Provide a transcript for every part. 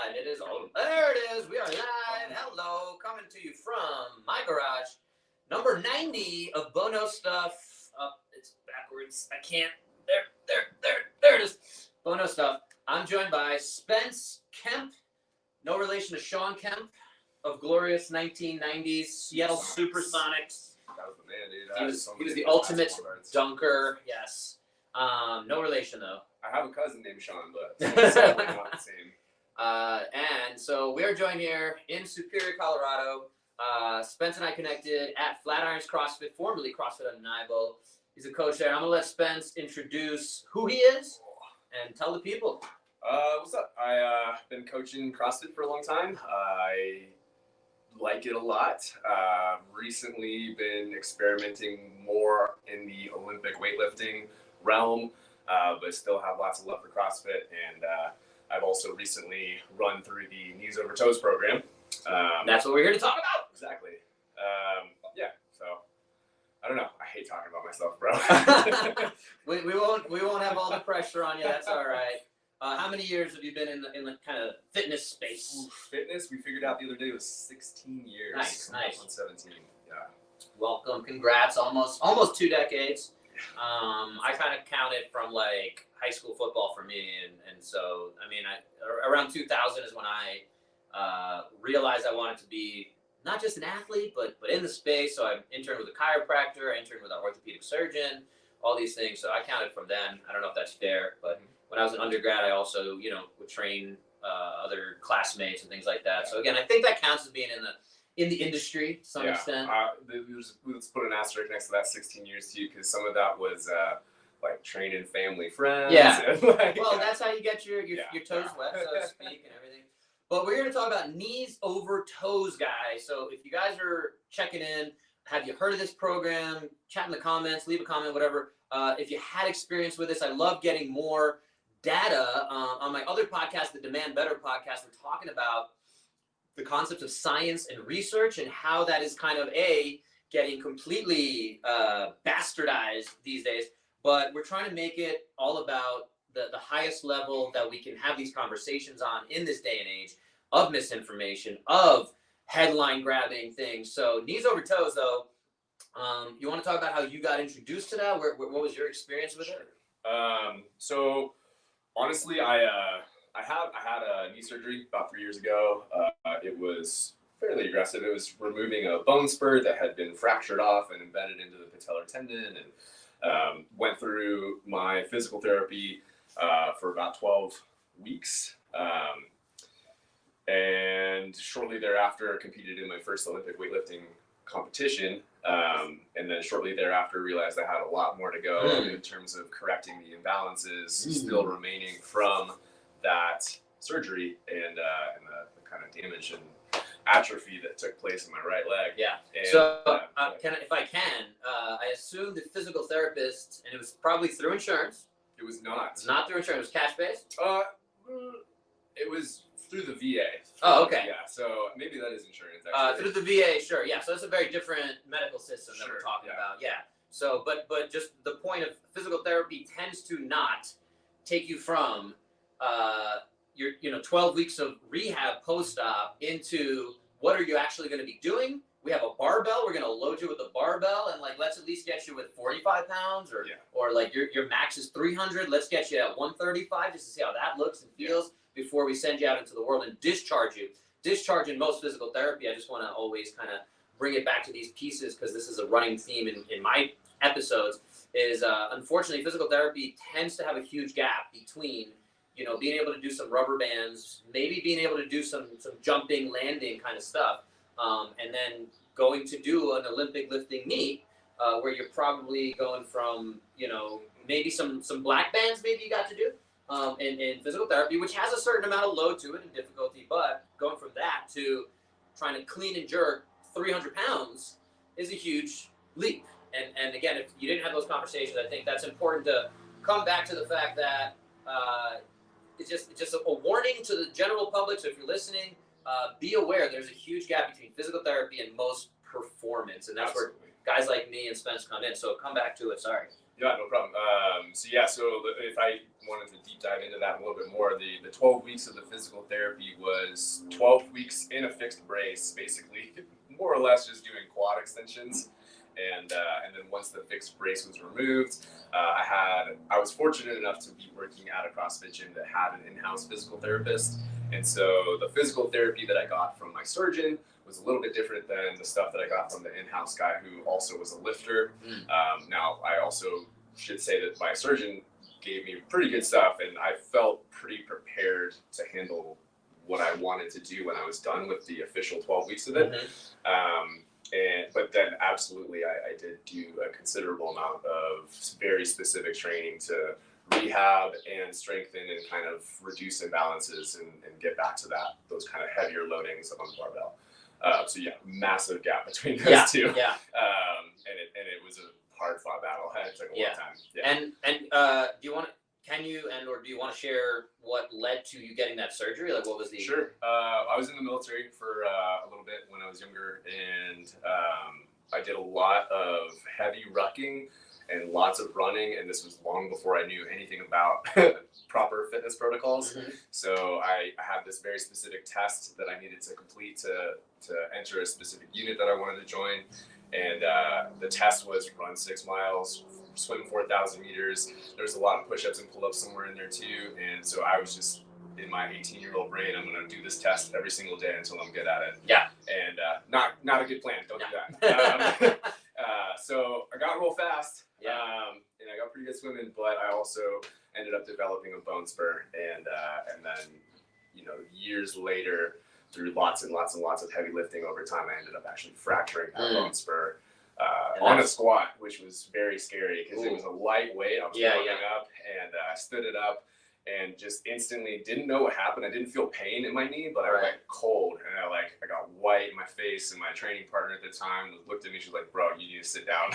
It is all there. It is. We are live. Hello, coming to you from my garage, number 90 of Bono stuff. It's backwards. I can't. There it is. Bono stuff. I'm joined by Spence Kemp, no relation to Sean Kemp of glorious 1990s Seattle Supersonics. That was the man, dude. He was the ultimate dunker. Yes. No relation though. I have a cousin named Sean, but it's not the same. And so we are joined here in Superior, Colorado. Spence and I connected at Flatirons CrossFit, formerly CrossFit Undeniable. He's a coach there. I'm going to let Spence introduce who he is and tell the people. What's up? I've been coaching CrossFit for a long time. I like it a lot. Recently been experimenting more in the Olympic weightlifting realm, but still have lots of love for CrossFit. And I've also recently run through the Knees Over Toes program. That's what we're here to talk about. Exactly. Yeah. So I don't know. I hate talking about myself, bro. we won't have all the pressure on you. That's all right. How many years have you been in the kind of fitness space? Fitness, we figured out the other day, was 16 years. Nice. On 17. Yeah. Welcome. Congrats. Almost 2 decades. I kind of counted from like high school football for me, and so I mean, around 2000 is when I realized I wanted to be not just an athlete, but in the space. So I interned with a chiropractor, I interned with an orthopedic surgeon, all these things. So I counted from then. I don't know if that's fair, but when I was an undergrad, I also would train other classmates and things like that. So again, I think that counts as being in the industry to some extent. Let's put an asterisk next to that 16 years too, because some of that was like training family friends. Yeah. And Well, that's how you get your toes wet, so to speak, and everything. But we're here to talk about knees over toes, guys. So if you guys are checking in, have you heard of this program? Chat in the comments, leave a comment, whatever. If you had experience with this, I love getting more data. On my other podcast, the Demand Better podcast, we're talking about the concepts of science and research and how that is kind of getting completely bastardized these days. But we're trying to make it all about the highest level that we can have these conversations on in this day and age of misinformation, of headline grabbing things. So knees over toes, though, you want to talk about how you got introduced to that? What was your experience with it? So honestly, I had a knee surgery about 3 years ago. It was fairly aggressive. It was removing a bone spur that had been fractured off and embedded into the patellar tendon, and went through my physical therapy for about 12 weeks. And shortly thereafter competed in my first Olympic weightlifting competition. And then shortly thereafter realized I had a lot more to go in terms of correcting the imbalances still remaining from that surgery and the kind of damage and atrophy that took place in my right leg. Yeah. And, if I can, I assume the physical therapist, and it was probably through insurance. It was not. It's not through insurance. It was cash based. It was through the VA. Oh, okay. Yeah. So maybe that is insurance. Actually. Through the VA, sure. Yeah. So that's a very different medical system that we're talking about. Yeah. So, but just the point of physical therapy tends to not take you from your 12 weeks of rehab post-op into what are you actually going to be doing? We have a barbell. We're going to load you with a barbell, and like let's at least get you with 45 pounds, or like your max is 300. Let's get you at 135 just to see how that looks and feels before we send you out into the world and discharge you. Discharge in most physical therapy, I just want to always kind of bring it back to these pieces because this is a running theme in my episodes. Is unfortunately physical therapy tends to have a huge gap between being able to do some rubber bands, maybe being able to do some jumping, landing kind of stuff, and then going to do an Olympic lifting meet where you're probably going from, maybe some black bands maybe you got to do in physical therapy, which has a certain amount of load to it and difficulty, but going from that to trying to clean and jerk 300 pounds is a huge leap. And again, if you didn't have those conversations, I think that's important to come back to the fact that it's just a warning to the general public. So if you're listening, be aware there's a huge gap between physical therapy and most performance. And that's where guys like me and Spence come in. So come back to it. Sorry. Yeah, no problem. So if I wanted to deep dive into that a little bit more, the 12 weeks of the physical therapy was 12 weeks in a fixed brace, basically, more or less just doing quad extensions. And then once the fixed brace was removed, I was fortunate enough to be working at a CrossFit gym that had an in-house physical therapist. And so the physical therapy that I got from my surgeon was a little bit different than the stuff that I got from the in-house guy who also was a lifter. Now, I also should say that my surgeon gave me pretty good stuff, and I felt pretty prepared to handle what I wanted to do when I was done with the official 12 weeks of it. But then absolutely, I did do a considerable amount of very specific training to rehab and strengthen and kind of reduce imbalances and get back to those kind of heavier loadings on the barbell. Massive gap between those two. Yeah. And it was a hard fought battle. It took a long time. Yeah. Do you want to share what led to you getting that surgery? Like, what was the? Sure. I was in the military for a little bit when I was younger, and I did a lot of heavy rucking and lots of running, and this was long before I knew anything about proper fitness protocols. So I had this very specific test that I needed to complete to enter a specific unit that I wanted to join. And the test was run 6 miles, swim 4,000 meters. There's a lot of push-ups and pull-ups somewhere in there too. And so I was just, in my 18-year-old brain, I'm going to do this test every single day until I'm good at it. Yeah. And not a good plan. Don't do that. So I got real fast. And I got pretty good swimming, but I also ended up developing a bone spur. And then, years later, through lots and lots and lots of heavy lifting over time, I ended up actually fracturing that bone spur on a squat, which was very scary because it was a lightweight. I was warming up, and I stood it up and just instantly didn't know what happened. I didn't feel pain in my knee, but I went cold, and I got white in my face. And my training partner at the time looked at me. She was like, "Bro, you need to sit down."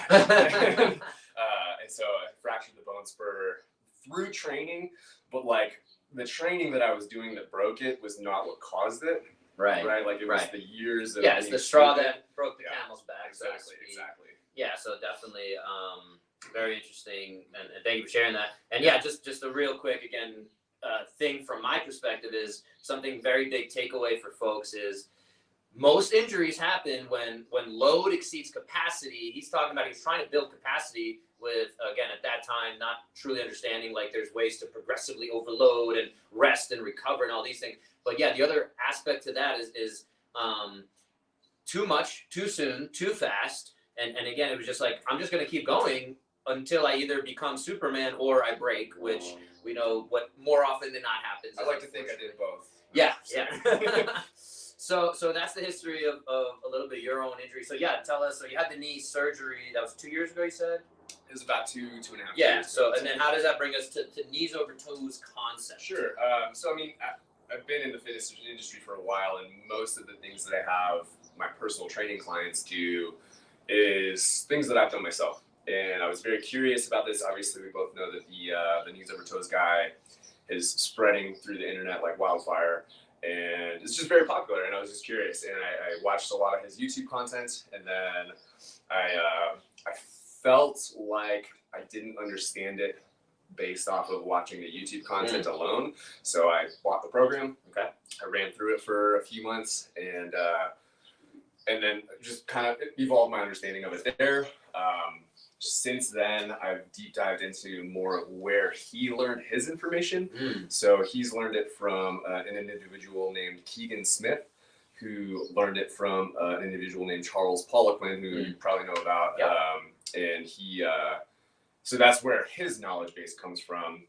And so I fractured the bone spur through training, but like the training that I was doing that broke it was not what caused it. Right. Like it was the years of it's the straw that broke the camel's back. Exactly. Yeah, so definitely very interesting, and thank you for sharing that. And just a real quick thing from my perspective is something very big takeaway for folks is most injuries happen when load exceeds capacity. He's talking about he's trying to build capacity with, again, at that time, not truly understanding like there's ways to progressively overload and rest and recover and all these things. But the other aspect to that is too much, too soon, too fast. And again, it was just like, I'm just going to keep going until I either become Superman or I break, which we know what more often than not happens. I like to think I did both. Yeah. So that's the history of a little bit of your own injury. So tell us, so you had the knee surgery, that was 2 years ago, you said? It was about 2.5 years. Yeah, so, and then how does that bring us to knees over toes concept? Sure. So, I mean, I've been in the fitness industry for a while, and most of the things that I have my personal training clients do is things that I've done myself. And I was very curious about this. Obviously, we both know that the knees over toes guy is spreading through the internet like wildfire, and it's just very popular. And I was just curious, and I watched a lot of his YouTube content, and then I felt like I didn't understand it based off of watching the YouTube content alone. So I bought the program. Okay. I ran through it for a few months, and then just kind of evolved my understanding of it there. Since then, I've deep dived into more of where he learned his information. So he's learned it from an individual named Keegan Smith, who learned it from an individual named Charles Poliquin, who you probably know about. And he, so that's where his knowledge base comes from.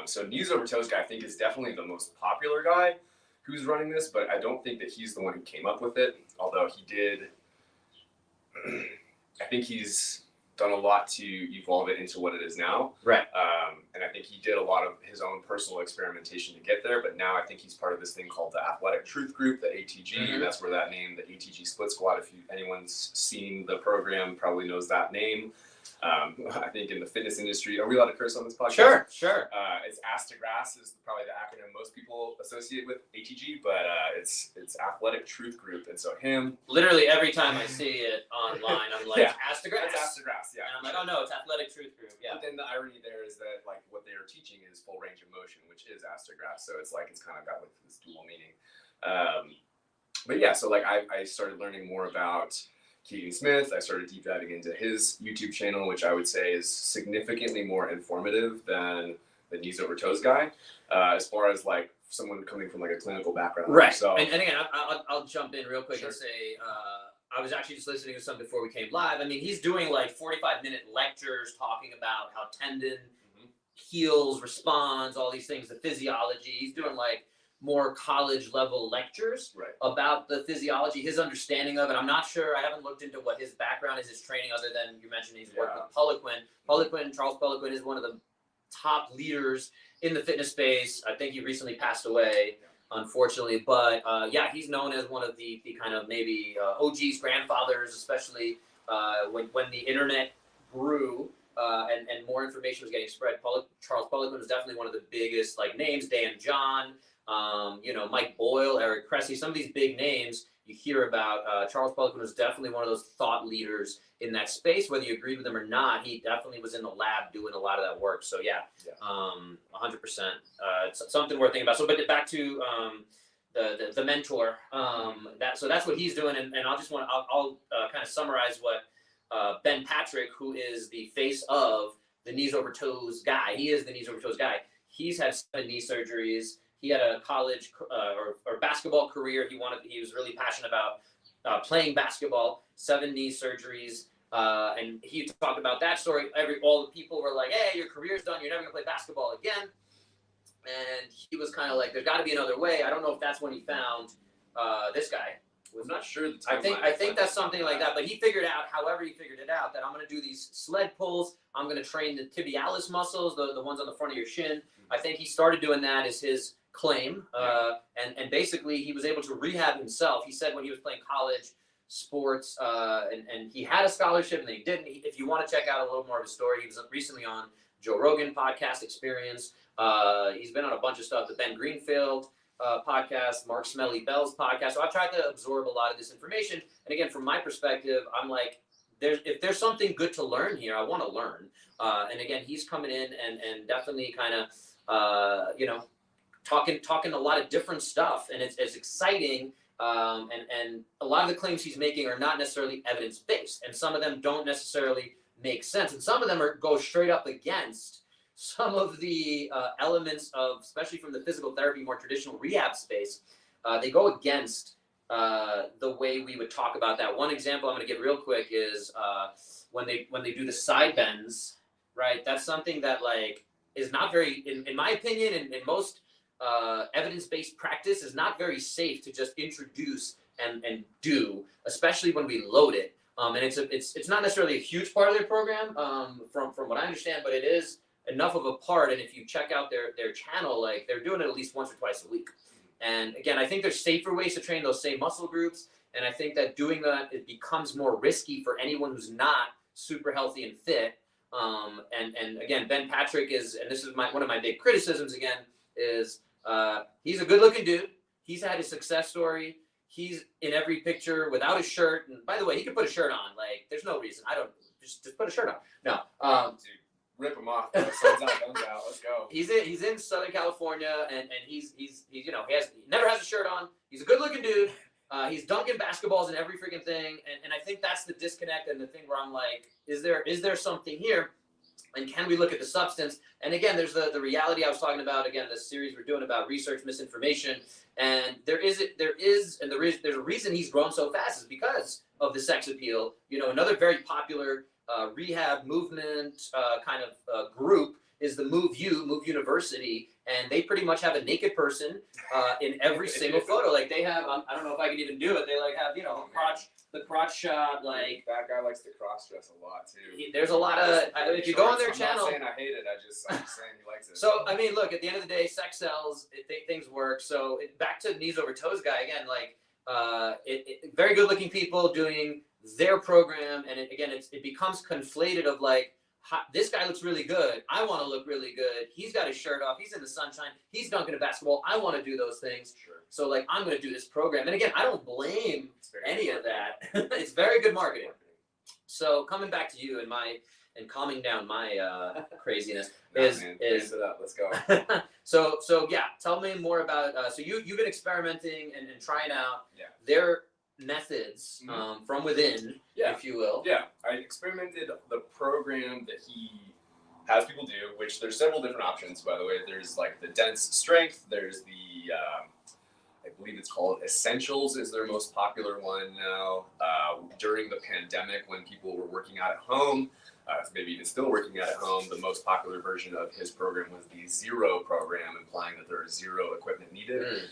So knees over toes guy, I think, is definitely the most popular guy who's running this, but I don't think that he's the one who came up with it. Although he did, I think he's done a lot to evolve it into what it is now. Right. And I think he did a lot of his own personal experimentation to get there, but now I think he's part of this thing called the Athletic Truth Group, the ATG, and that's where that name, the ATG Split Squad, if anyone's seen the program, probably knows that name. I think in the fitness industry, are we allowed to curse on this podcast? Sure. It's Ass to Grass is probably the acronym most people associate with ATG, but it's Athletic Truth Group, and so him. Literally every time I see it online, I'm like, Ass to Grass. It's Ass to Grass, yeah. And I'm like, oh no, it's Athletic Truth Group, yeah. But then the irony there is that like what they are teaching is full range of motion, which is Ass to Grass, so it's like it's kind of got like this dual meaning. But yeah, so like I started learning more about Keegan Smith. I started deep diving into his YouTube channel, which I would say is significantly more informative than the Knees Over Toes guy, as far as like someone coming from like a clinical background. Right. So, and again, I'll jump in real quick and say, I was actually just listening to some before we came live. I mean, he's doing like 45-minute lectures talking about how tendon heals, responds, all these things, the physiology. He's doing like more college level lectures about the physiology, his understanding of it. I'm not sure. I haven't looked into what his background is, his training, other than you mentioned he's worked with Poliquin. Charles Poliquin is one of the top leaders in the fitness space. I think he recently passed away, unfortunately. But yeah, he's known as one of the kind of maybe OG's grandfathers, especially when the internet grew. And more information was getting spread. Charles Poliquin was definitely one of the biggest like names. Dan John, Mike Boyle, Eric Cressy, some of these big names you hear about. Charles Poliquin was definitely one of those thought leaders in that space. Whether you agreed with him or not, he definitely was in the lab doing a lot of that work. So yeah. 100%. It's something worth thinking about. So, but back to the mentor. So that's what he's doing, and I'll kind of summarize what Ben Patrick, who is the face of the Knees Over Toes guy. He is the Knees Over Toes guy. He's had 7 knee surgeries. He had a college or basketball career. He was really passionate about playing basketball. 7 knee surgeries, and he talked about that story. All the people were like, "Hey, your career's done. You're never gonna play basketball again." And he was kind of like, "There's got to be another way." I don't know if that's when he found this guy. I'm not sure. I think that's something like that. But he figured out, however he figured it out, that I'm going to do these sled pulls. I'm going to train the tibialis muscles, the ones on the front of your shin. I think he started doing that as his claim. And basically he was able to rehab himself. He said when he was playing college sports and he had a scholarship and then he didn't. If you want to check out a little more of his story, he was recently on Joe Rogan podcast Experience. He's been on a bunch of stuff, the Ben Greenfield podcast, Mark Smelly Bell's podcast. So I've tried to absorb a lot of this information. And again, from my perspective, I'm like, if there's something good to learn here, I want to learn. And again, he's coming in and definitely kind of, talking a lot of different stuff. And it's exciting. And a lot of the claims he's making are not necessarily evidence-based. And some of them don't necessarily make sense. And some of them go straight up against some of the elements of, especially from the physical therapy, more traditional rehab space. They go against the way we would talk about that. One example I'm going to give real quick is when they do the side bends, right? That's something that like is not very, in my opinion, in most evidence-based practice, is not very safe to just introduce and do, especially when we load it. And it's not necessarily a huge part of their program, from what I understand, but it is enough of a part. And if you check out their channel, like they're doing it at least once or twice a week. And again, I think there's safer ways to train those same muscle groups. And I think that doing that, it becomes more risky for anyone who's not super healthy and fit. And again, Ben Patrick is, and this is one of my big criticisms again, is he's a good looking dude. He's had his success story. He's in every picture without a shirt. And by the way, he can put a shirt on. Like, there's no reason. Just put a shirt on. No. Dude, rip him off. Sun's out, guns out. Let's go. He's in Southern California, and he never has a shirt on. He's a good looking dude. He's dunking basketballs in every freaking thing. And I think that's the disconnect and the thing where I'm like, is there something here? And can we look at the substance? And again, there's the reality I was talking about. Again, the series we're doing about research misinformation. And there's a reason he's grown so fast is because of the sex appeal. Another very popular rehab movement kind of group is the Move University, and they pretty much have a naked person in every single photo. Like they have, I don't know if I could even do it. They like have the crotch shot. Like that guy likes to cross dress a lot too. There's a lot of if you go on their channel. I'm not saying I hate it. I'm just saying he likes it. So I mean, look, at the end of the day, sex sells. Things work. So back to Knees Over Toes guy again. Like very good looking people doing their program, and it becomes conflated of like, this guy looks really good. I want to look really good. He's got his shirt off. He's in the sunshine. He's dunking a basketball. I want to do those things. Sure. So like, I'm going to do this program. And again, I don't blame any of that. It's very good marketing. So coming back to you and calming down my craziness is it up. Let's go. so yeah, tell me more about so you've been experimenting and trying out their methods from within, if you will. Yeah, I experimented the program that he has people do, which there's several different options, by the way. There's like the dense strength, there's the I believe it's called Essentials is their most popular one now. During the pandemic, when people were working out at home, maybe even still working out at home, the most popular version of his program was the Zero program, implying that there is zero equipment needed.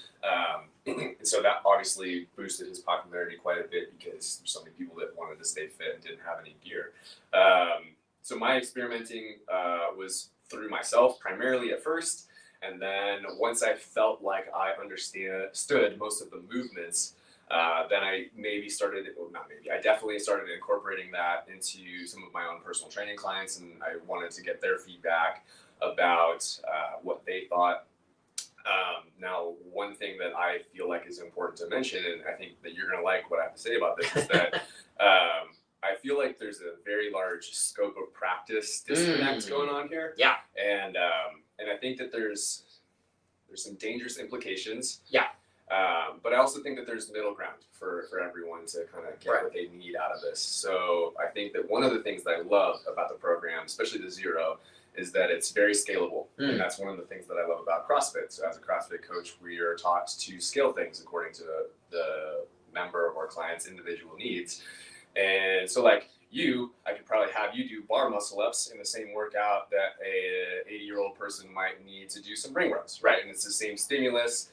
So that obviously boosted his popularity quite a bit because there's so many people that wanted to stay fit and didn't have any gear. So my experimenting was through myself primarily at first. And then once I felt like I understood most of the movements, then I I definitely started incorporating that into some of my own personal training clients, and I wanted to get their feedback about what they thought. Now, one thing that I feel like is important to mention, and I think that you're going to like what I have to say about this, is that I feel like there's a very large scope of practice disconnect going on here. Yeah. And I think that there's some dangerous implications. Yeah. But I also think that there's middle ground for everyone to kind of get what they need out of this. So I think that one of the things that I love about the program, especially the Zero, is that it's very scalable. And that's one of the things that I love about CrossFit. So as a CrossFit coach, we are taught to scale things according to the member or client's individual needs. And so like I could probably have you do bar muscle ups in the same workout that a 80-year-old person might need to do some ring rows, right? And it's the same stimulus,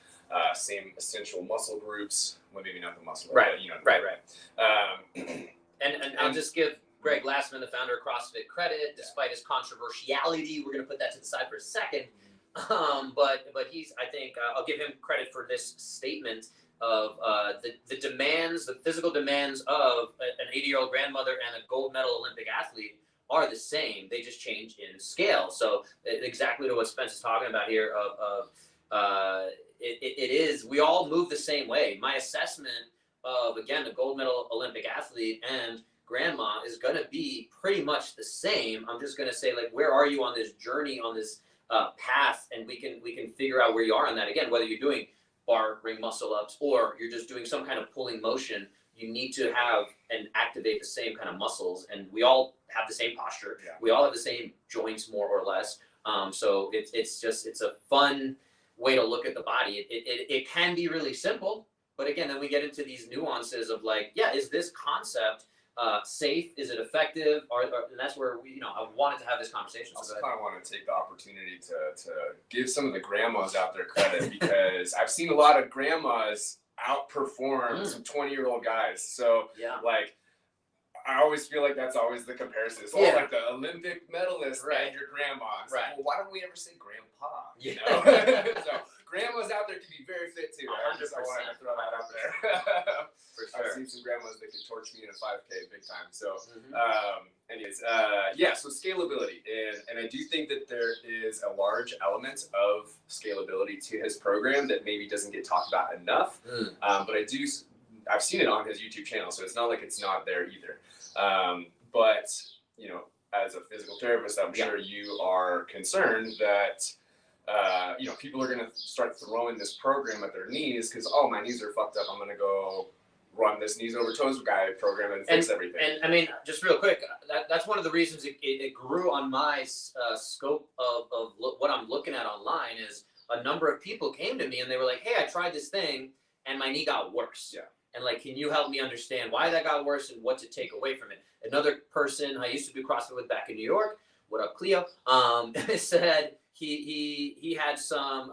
same essential muscle groups. Well, maybe not the muscle, right? But, you know, And I'll just give Greg Glassman, the founder of CrossFit, credit, despite his controversiality. We're going to put that to the side for a second. But he's, I think, I'll give him credit for this statement of the demands, the physical demands of an 80-year-old grandmother and a gold medal Olympic athlete are the same. They just change in scale. So exactly to what Spence is talking about here it is, we all move the same way. My assessment of, again, a gold medal Olympic athlete and grandma is going to be pretty much the same. I'm just going to say, like, where are you on this journey, on this path? And we can figure out where you are on that. Again, whether you're doing bar ring muscle ups or you're just doing some kind of pulling motion, you need to have and activate the same kind of muscles. And we all have the same posture. Yeah. We all have the same joints, more or less. So it's a fun way to look at the body. It can be really simple, but again, then we get into these nuances of like, is this concept safe? Is it effective? And that's where I wanted to have this conversation. I also kind of want to take the opportunity to give some of the grandmas out there credit because I've seen a lot of grandmas outperform some 20-year-old guys. So like, I always feel like that's always the comparison. It's like the Olympic medalist and your grandma. Right. Well, why don't we ever say grandpa? You know? So grandmas out there can be very fit too. I just wanted to throw that out there. For sure. I've seen some grandmas that can torch me in a 5K big time. So so scalability. And I do think that there is a large element of scalability to his program that maybe doesn't get talked about enough. But I've seen it on his YouTube channel, so it's not like it's not there either. But, as a physical therapist, I'm sure you are concerned that, people are going to start throwing this program at their knees because, my knees are fucked up. I'm going to go run this knees over toes guy program and fix everything. And I mean, just real quick, that's one of the reasons it grew on my scope of what I'm looking at online is a number of people came to me and they were like, hey, I tried this thing and my knee got worse. Yeah. And like, can you help me understand why that got worse and what to take away from it? Another person I used to do CrossFit with back in New York, what up, Cleo, said he had some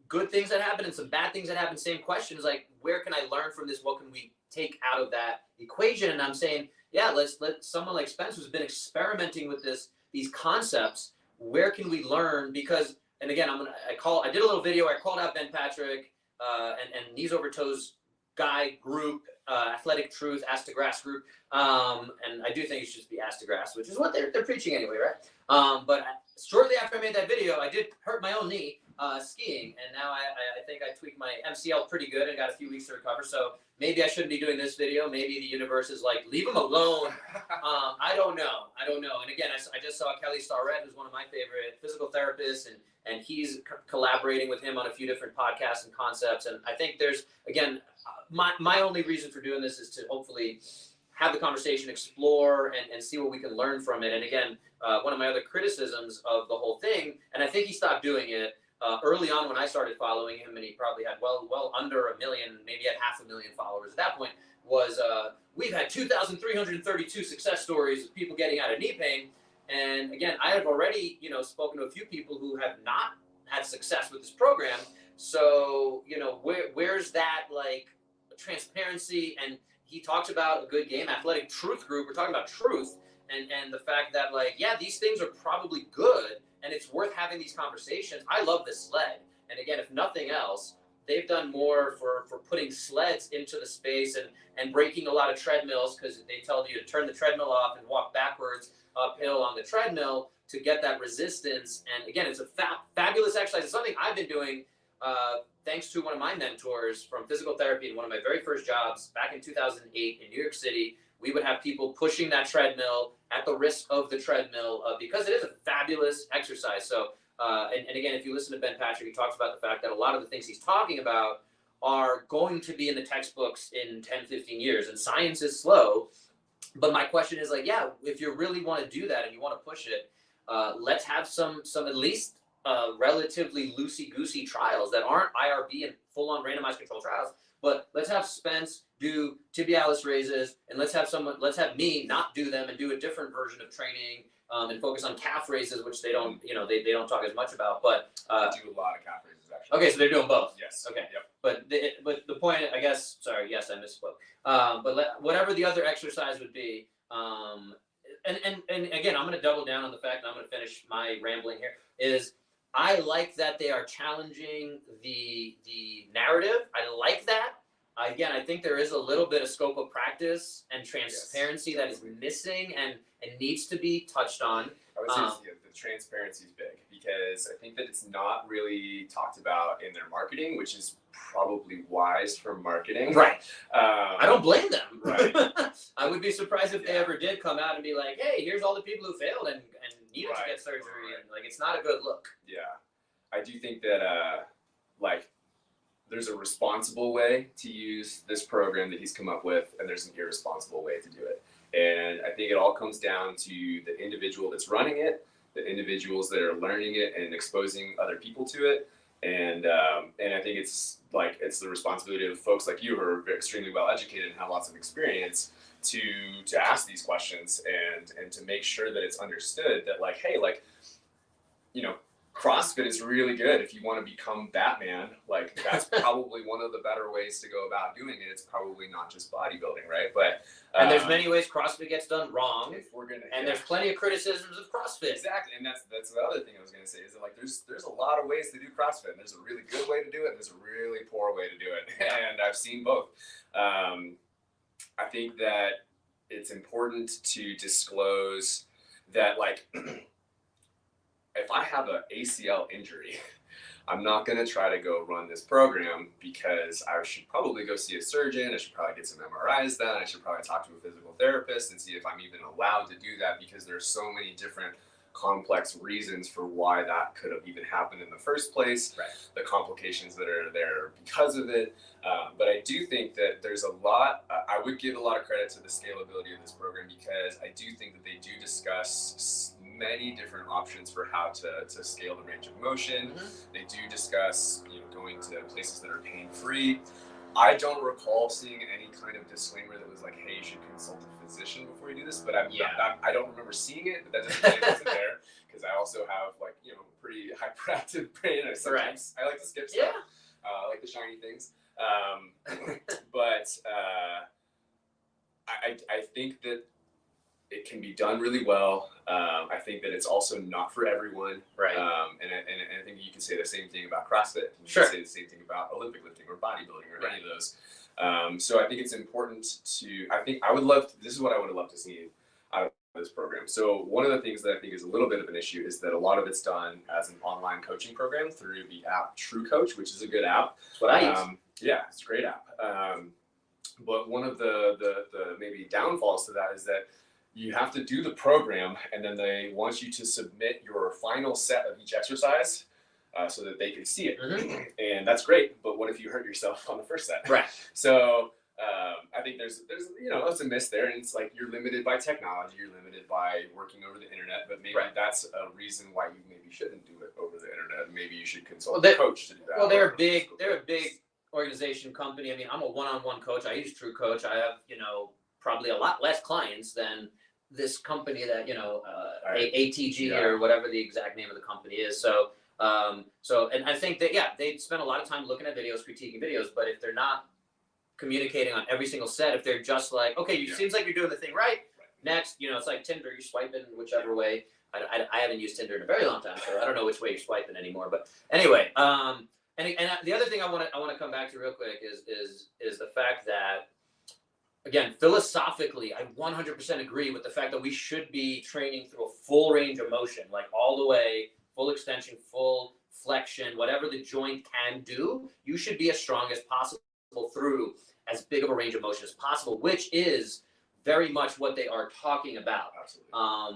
good things that happened and some bad things that happened. Same questions, like, where can I learn from this? What can we take out of that equation? And I'm saying, let's let someone like Spence, who's been experimenting with these concepts, where can we learn? Because, and again, I did a little video. I called out Ben Patrick. and knees over toes guy group, Athletic Truth, Ass to Grass group. And I do think it should just be Ass to Grass, which is what they're preaching anyway, right? But shortly after I made that video, I did hurt my own knee skiing, and now I think I tweaked my MCL pretty good and got a few weeks to recover. So maybe I shouldn't be doing this video. Maybe the universe is like, leave him alone. I don't know. And again, I just saw Kelly Starrett, who's one of my favorite physical therapists, and he's collaborating with him on a few different podcasts and concepts. And I think there's, again, my only reason for doing this is to hopefully have the conversation, explore, and see what we can learn from it. And again, one of my other criticisms of the whole thing, and I think he stopped doing it early on when I started following him, and he probably had well under 1 million, maybe had 500,000 followers at that point, was we've had 2,332 success stories of people getting out of knee pain. And again, I have already, spoken to a few people who have not had success with this program. So, where's that like transparency? And he talks about a good game, Athletic Truth Group. We're talking about truth and the fact that these things are probably good and it's worth having these conversations. I love the sled. And again, if nothing else, they've done more for putting sleds into the space and breaking a lot of treadmills, because they tell you to turn the treadmill off and walk backwards uphill on the treadmill to get that resistance. And again, it's a fabulous exercise. It's something I've been doing thanks to one of my mentors from physical therapy. And one of my very first jobs back in 2008 in New York City, we would have people pushing that treadmill at the risk of the treadmill because it is a fabulous exercise. So, and again, if you listen to Ben Patrick, he talks about the fact that a lot of the things he's talking about are going to be in the textbooks in 10, 15 years. And science is slow. But my question is if you really want to do that and you want to push it, let's have some at least relatively loosey-goosey trials that aren't IRB and full-on randomized control trials. But let's have Spence do tibialis raises, and let's have me not do them and do a different version of training and focus on calf raises, which they don't, they don't talk as much about. But do a lot of calf raises actually. Okay, so they're doing both. Yes. Okay. Yep. But the point, I guess. Sorry. Yes, I misspoke. But whatever the other exercise would be, and again, I'm going to double down on the fact, and I'm going to finish my rambling here. Is I like that they are challenging the narrative. I like that. Again, I think there is a little bit of scope of practice and transparency that is missing and needs to be touched on. I would say the transparency is big, because I think that it's not really talked about in their marketing, which is probably wise for marketing. Right. I don't blame them. Right. I would be surprised if they ever did come out and be like, hey, here's all the people who failed and needed to get surgery. Right. And it's not a good look. Yeah. I do think that there's a responsible way to use this program that he's come up with, and there's an irresponsible way to do it. And I think it all comes down to the individual that's running it, the individuals that are learning it and exposing other people to it. And I think it's the responsibility of folks like you who are extremely well educated and have lots of experience to ask these questions and to make sure that it's understood that CrossFit is really good if you want to become Batman. That's probably one of the better ways to go about doing it. It's probably not just bodybuilding, right? But and there's many ways CrossFit gets done wrong. There's plenty of criticisms of CrossFit. Exactly, and that's the other thing I was going to say is that there's a lot of ways to do CrossFit. And there's a really good way to do it, and there's a really poor way to do it, and I've seen both. I think that it's important to disclose that if I have an ACL injury, I'm not going to try to go run this program, because I should probably go see a surgeon. I should probably get some MRIs done. I should probably talk to a physical therapist and see if I'm even allowed to do that, because there's so many different complex reasons for why that could have even happened in the first place, right. The complications that are there because of it. But I do think that there's a lot, I would give a lot of credit to the scalability of this program, because I do think that they do discuss many different options for how to scale the range of motion. Mm-hmm. They do discuss going to places that are pain-free. I don't recall seeing any kind of disclaimer that was like, hey, you should consult a physician before you do this, but I don't remember seeing it, but that doesn't mean it wasn't there, because I also have pretty hyperactive brain. Sometimes I like to skip stuff. I like the shiny things. But I think that it can be done really well. I think that it's also not for everyone. Right. And I think you can say the same thing about CrossFit. You Sure. can say the same thing about Olympic lifting or bodybuilding or any of those. So I think it's important this is what I would have loved to see out of this program. So one of the things that I think is a little bit of an issue is that a lot of it's done as an online coaching program through the app True Coach, which is a good app. That's what I use. Yeah, it's a great app. But one of the maybe downfalls to that is that you have to do the program, and then they want you to submit your final set of each exercise so that they can see it. Mm-hmm. And that's great, but what if you hurt yourself on the first set? Right. So I think there's it's a miss there, and it's like you're limited by technology, you're limited by working over the internet, but maybe that's a reason why you maybe shouldn't do it over the internet. Maybe you should consult a coach to do that. Well, they're a big organization company. I mean, I'm a one-on-one coach. I use True Coach. I have, probably a lot less clients than this company that, ATG or whatever the exact name of the company is. So, and I think that, they spend a lot of time looking at videos, critiquing videos, but if they're not communicating on every single set, if they're just like, okay, seems like you're doing the thing right. Next, it's like Tinder, you're swiping whichever way. I haven't used Tinder in a very long time, so I don't know which way you're swiping anymore. But anyway, and the other thing I want to come back to real quick is the fact that, again, philosophically, I 100% agree with the fact that we should be training through a full range of motion, like all the way, full extension, full flexion, whatever the joint can do. You should be as strong as possible through as big of a range of motion as possible, which is very much what they are talking about. Absolutely.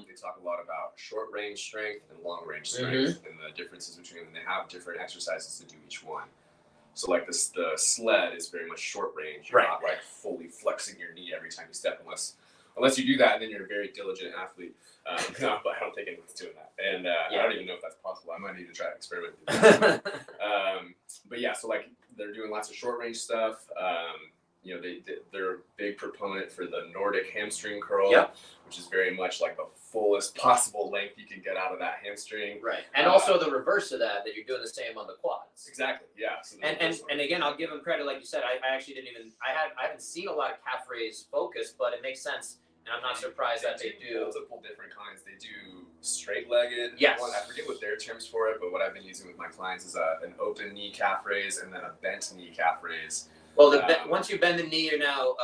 They talk a lot about short range strength and long range strength and the differences between them. They have different exercises to do each one. So like the sled is very much short range. You're not like fully flexing your knee every time you step, unless you do that, and then you're a very diligent athlete. No, but I don't think anyone's doing that, and I don't even know if that's possible. I might need to try to experiment. But yeah, so like they're doing lots of short range stuff. They're a big proponent for the Nordic hamstring curl, which is very much like the fullest possible length you can get out of that hamstring. Right, and also the reverse of that you're doing the same on the quads. Exactly, yeah. So and again, I'll give them credit, like you said. I actually I haven't seen a lot of calf raise focus, but it makes sense, and I'm not surprised that they do multiple different kinds. They do straight-legged. Yes. One, I forget what their terms for it, but what I've been using with my clients is an open knee calf raise and then a bent knee calf raise. Well, once you bend the knee, you're now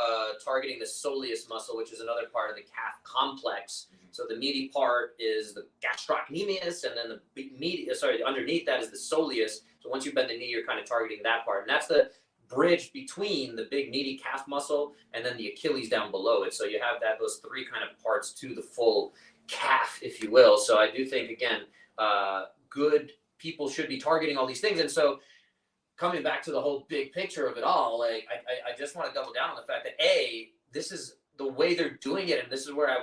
targeting the soleus muscle, which is another part of the calf complex. So the meaty part is the gastrocnemius, and then underneath that is the soleus. So once you bend the knee, you're kind of targeting that part, and that's the bridge between the big meaty calf muscle and then the Achilles down below it. So you have those three kind of parts to the full calf, if you will. So I do think, again, good people should be targeting all these things, and so. Coming back to the whole big picture of it all, like I just want to double down on the fact that this is the way they're doing it, and this is where I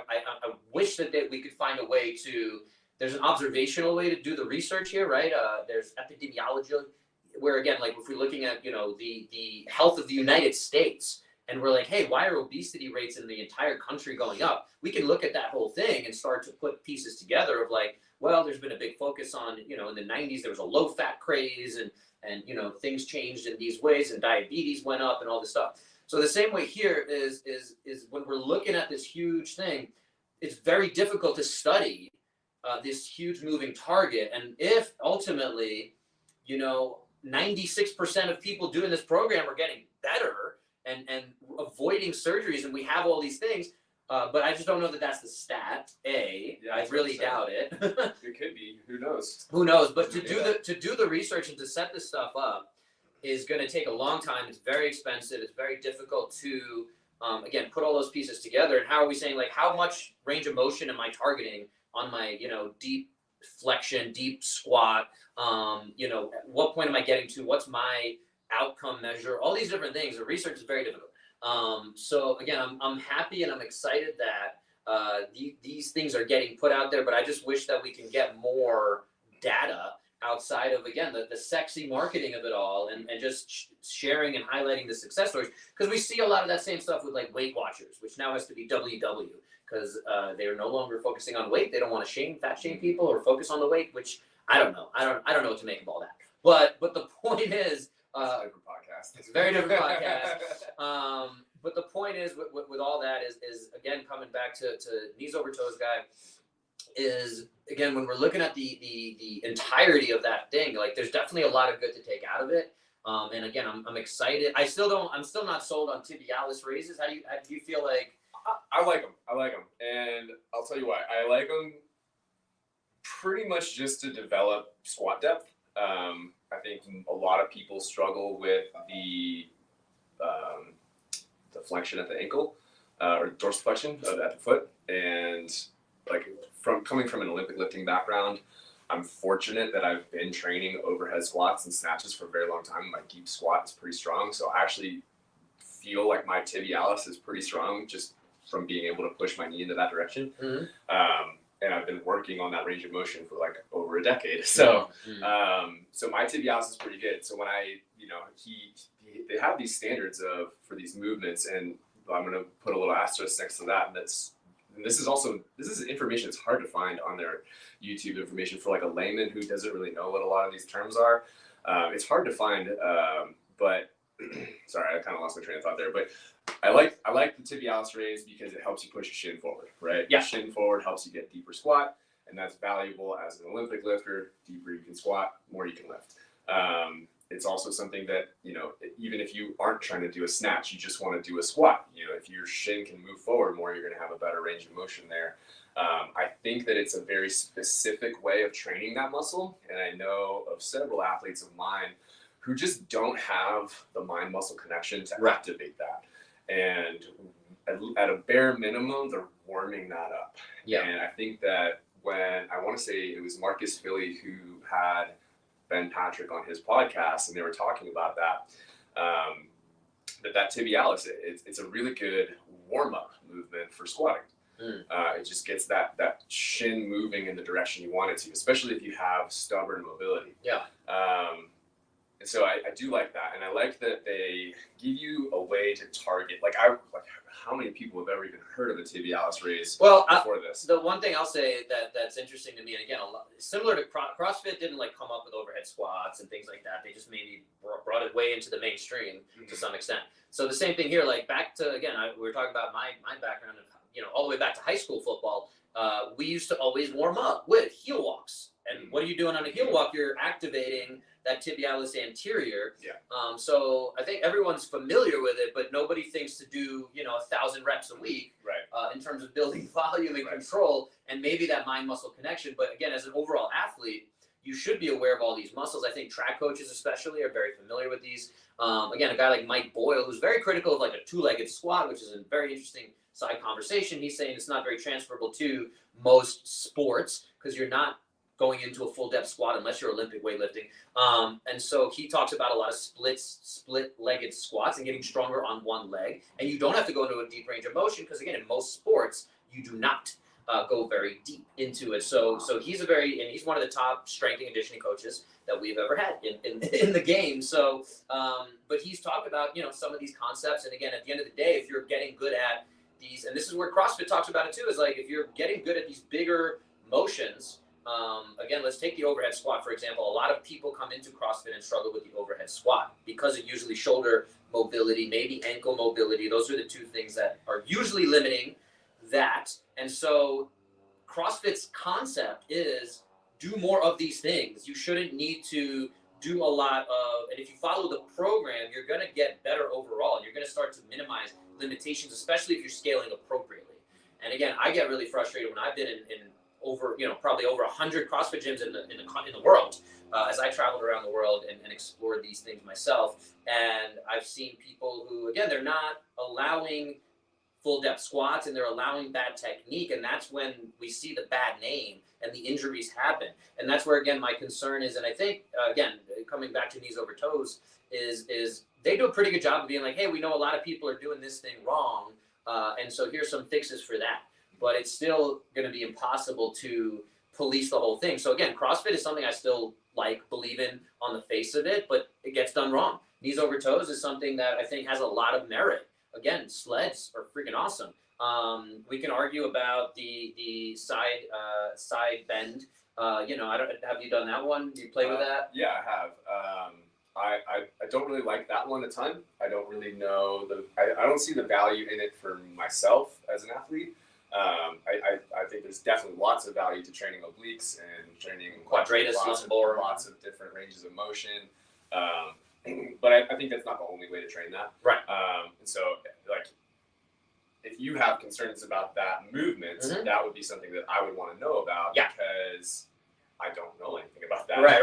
wish that we could find a way to. There's an observational way to do the research here, right? There's epidemiology, where again, like if we're looking at the health of the United States, and we're like, hey, why are obesity rates in the entire country going up? We can look at that whole thing and start to put pieces together of like, well, there's been a big focus on in the 90s there was a low fat craze and things changed in these ways and diabetes went up and all this stuff. So the same way here is when we're looking at this huge thing, it's very difficult to study this huge moving target. And if ultimately, 96% of people doing this program are getting better and avoiding surgeries, and we have all these things, but I just don't know that that's the stat. I really doubt it. It could be. Who knows? Who knows? But to do the research and to set this stuff up is going to take a long time. It's very expensive. It's very difficult to again put all those pieces together. And how are we saying, like, how much range of motion am I targeting on my deep flexion, deep squat? At what point am I getting to? What's my outcome measure? All these different things. The research is very difficult. So again, I'm happy and I'm excited that these things are getting put out there, but I just wish that we can get more data outside of, again, the sexy marketing of it all and just sharing and highlighting the success stories, because we see a lot of that same stuff with like Weight Watchers, which now has to be WW, because they are no longer focusing on weight. They don't want to fat shame people or focus on the weight, which I don't know. I don't know what to make of all that. But the point is, it's a different podcast. It's a very different podcast. but the point is with all that is again coming back to knees over toes guy is again when we're looking at the entirety of that thing, like there's definitely a lot of good to take out of it. And again, I'm excited. I'm still not sold on tibialis raises. How do you feel like? I like them, and I'll tell you why. I like them pretty much just to develop squat depth. I think a lot of people struggle with the flexion at the ankle or dorsiflexion at the foot, and like coming from an Olympic lifting background, I'm fortunate that I've been training overhead squats and snatches for a very long time. My deep squat is pretty strong, so I actually feel like my tibialis is pretty strong just from being able to push my knee into that direction. Mm-hmm. And I've been working on that range of motion for like over a decade. So, so my tibialis is pretty good. So when they have these standards for these movements, and I'm going to put a little asterisk next to that. And this is information that's hard to find on their YouTube information for like a layman who doesn't really know what a lot of these terms are. It's hard to find, but sorry, I kind of lost my train of thought there, but I like the tibialis raise because it helps you push your shin forward, right? Yeah. Your shin forward helps you get deeper squat, and that's valuable as an Olympic lifter. Deeper you can squat, more you can lift. It's also something that, even if you aren't trying to do a snatch, you just want to do a squat. If your shin can move forward more, you're going to have a better range of motion there. I think that it's a very specific way of training that muscle, and I know of several athletes of mine who just don't have the mind-muscle connection to activate that. And at a bare minimum, they're warming that up. Yeah. And I think that I want to say it was Marcus Philly who had Ben Patrick on his podcast, and they were talking about that, that tibialis, it's a really good warm-up movement for squatting. It just gets that shin moving in the direction you want it to, especially if you have stubborn mobility. Yeah. And so I do like that, and I like that they give you a way to target. How many people have ever even heard of a tibialis raise before this? The one thing I'll say that's interesting to me, and again, similar to CrossFit, didn't come up with overhead squats and things like that. They just maybe brought it way into the mainstream to some extent. So the same thing here. Back to again, we were talking about my background of all the way back to high school football. We used to always warm up with heel walks. And what are you doing on a heel walk? You're activating that tibialis anterior. Yeah. So I think everyone's familiar with it, but nobody thinks to do 1,000 reps a week. Right. In terms of building volume and control, and maybe that mind-muscle connection. But again, as an overall athlete, you should be aware of all these muscles. I think track coaches especially are very familiar with these. Again, a guy like Mike Boyle, who's very critical of a two-legged squat, which is a very interesting side conversation. He's saying it's not very transferable to most sports because you're not going into a full depth squat unless you're Olympic weightlifting. And so he talks about a lot of split-legged squats and getting stronger on one leg. And you don't have to go into a deep range of motion because, again, in most sports, you do not go very deep into it. So he's he's one of the top strength and conditioning coaches that we've ever had in the game. So, but he's talked about, some of these concepts. And again, at the end of the day, if you're getting good at these, and this is where CrossFit talks about it too, is if you're getting good at these bigger motions, again, let's take the overhead squat, for example. A lot of people come into CrossFit and struggle with the overhead squat because of usually shoulder mobility, maybe ankle mobility. Those are the two things that are usually limiting that. And so CrossFit's concept is do more of these things. You shouldn't need to do a lot of, and if you follow the program, you're going to get better overall. You're going to start to minimize limitations, especially if you're scaling appropriately. And again, I get really frustrated when I've been in over, probably over 100 CrossFit gyms in the world, as I traveled around the world and explored these things myself. And I've seen people who, again, they're not allowing full depth squats and they're allowing bad technique. And that's when we see the bad name and the injuries happen. And that's where, again, my concern is. And I think, again, coming back to knees over toes is they do a pretty good job of being like, hey, we know a lot of people are doing this thing wrong. And so here's some fixes for that. But it's still going to be impossible to police the whole thing. So again, CrossFit is something I still believe in on the face of it, but it gets done wrong. Knees over toes is something that I think has a lot of merit. Again, sleds are freaking awesome. We can argue about the side bend. I don't. Have you done that one? Do you play with that? Yeah, I have. I don't really like that one a ton. I don't really know I don't see the value in it for myself as an athlete. I think there's definitely lots of value to training obliques and training quadratus, lumbar, lots of different ranges of motion. But I think that's not the only way to train that. Right. And so, like, if you have concerns about that movement, that would be something that I would want to know about because I don't know anything about that. Right.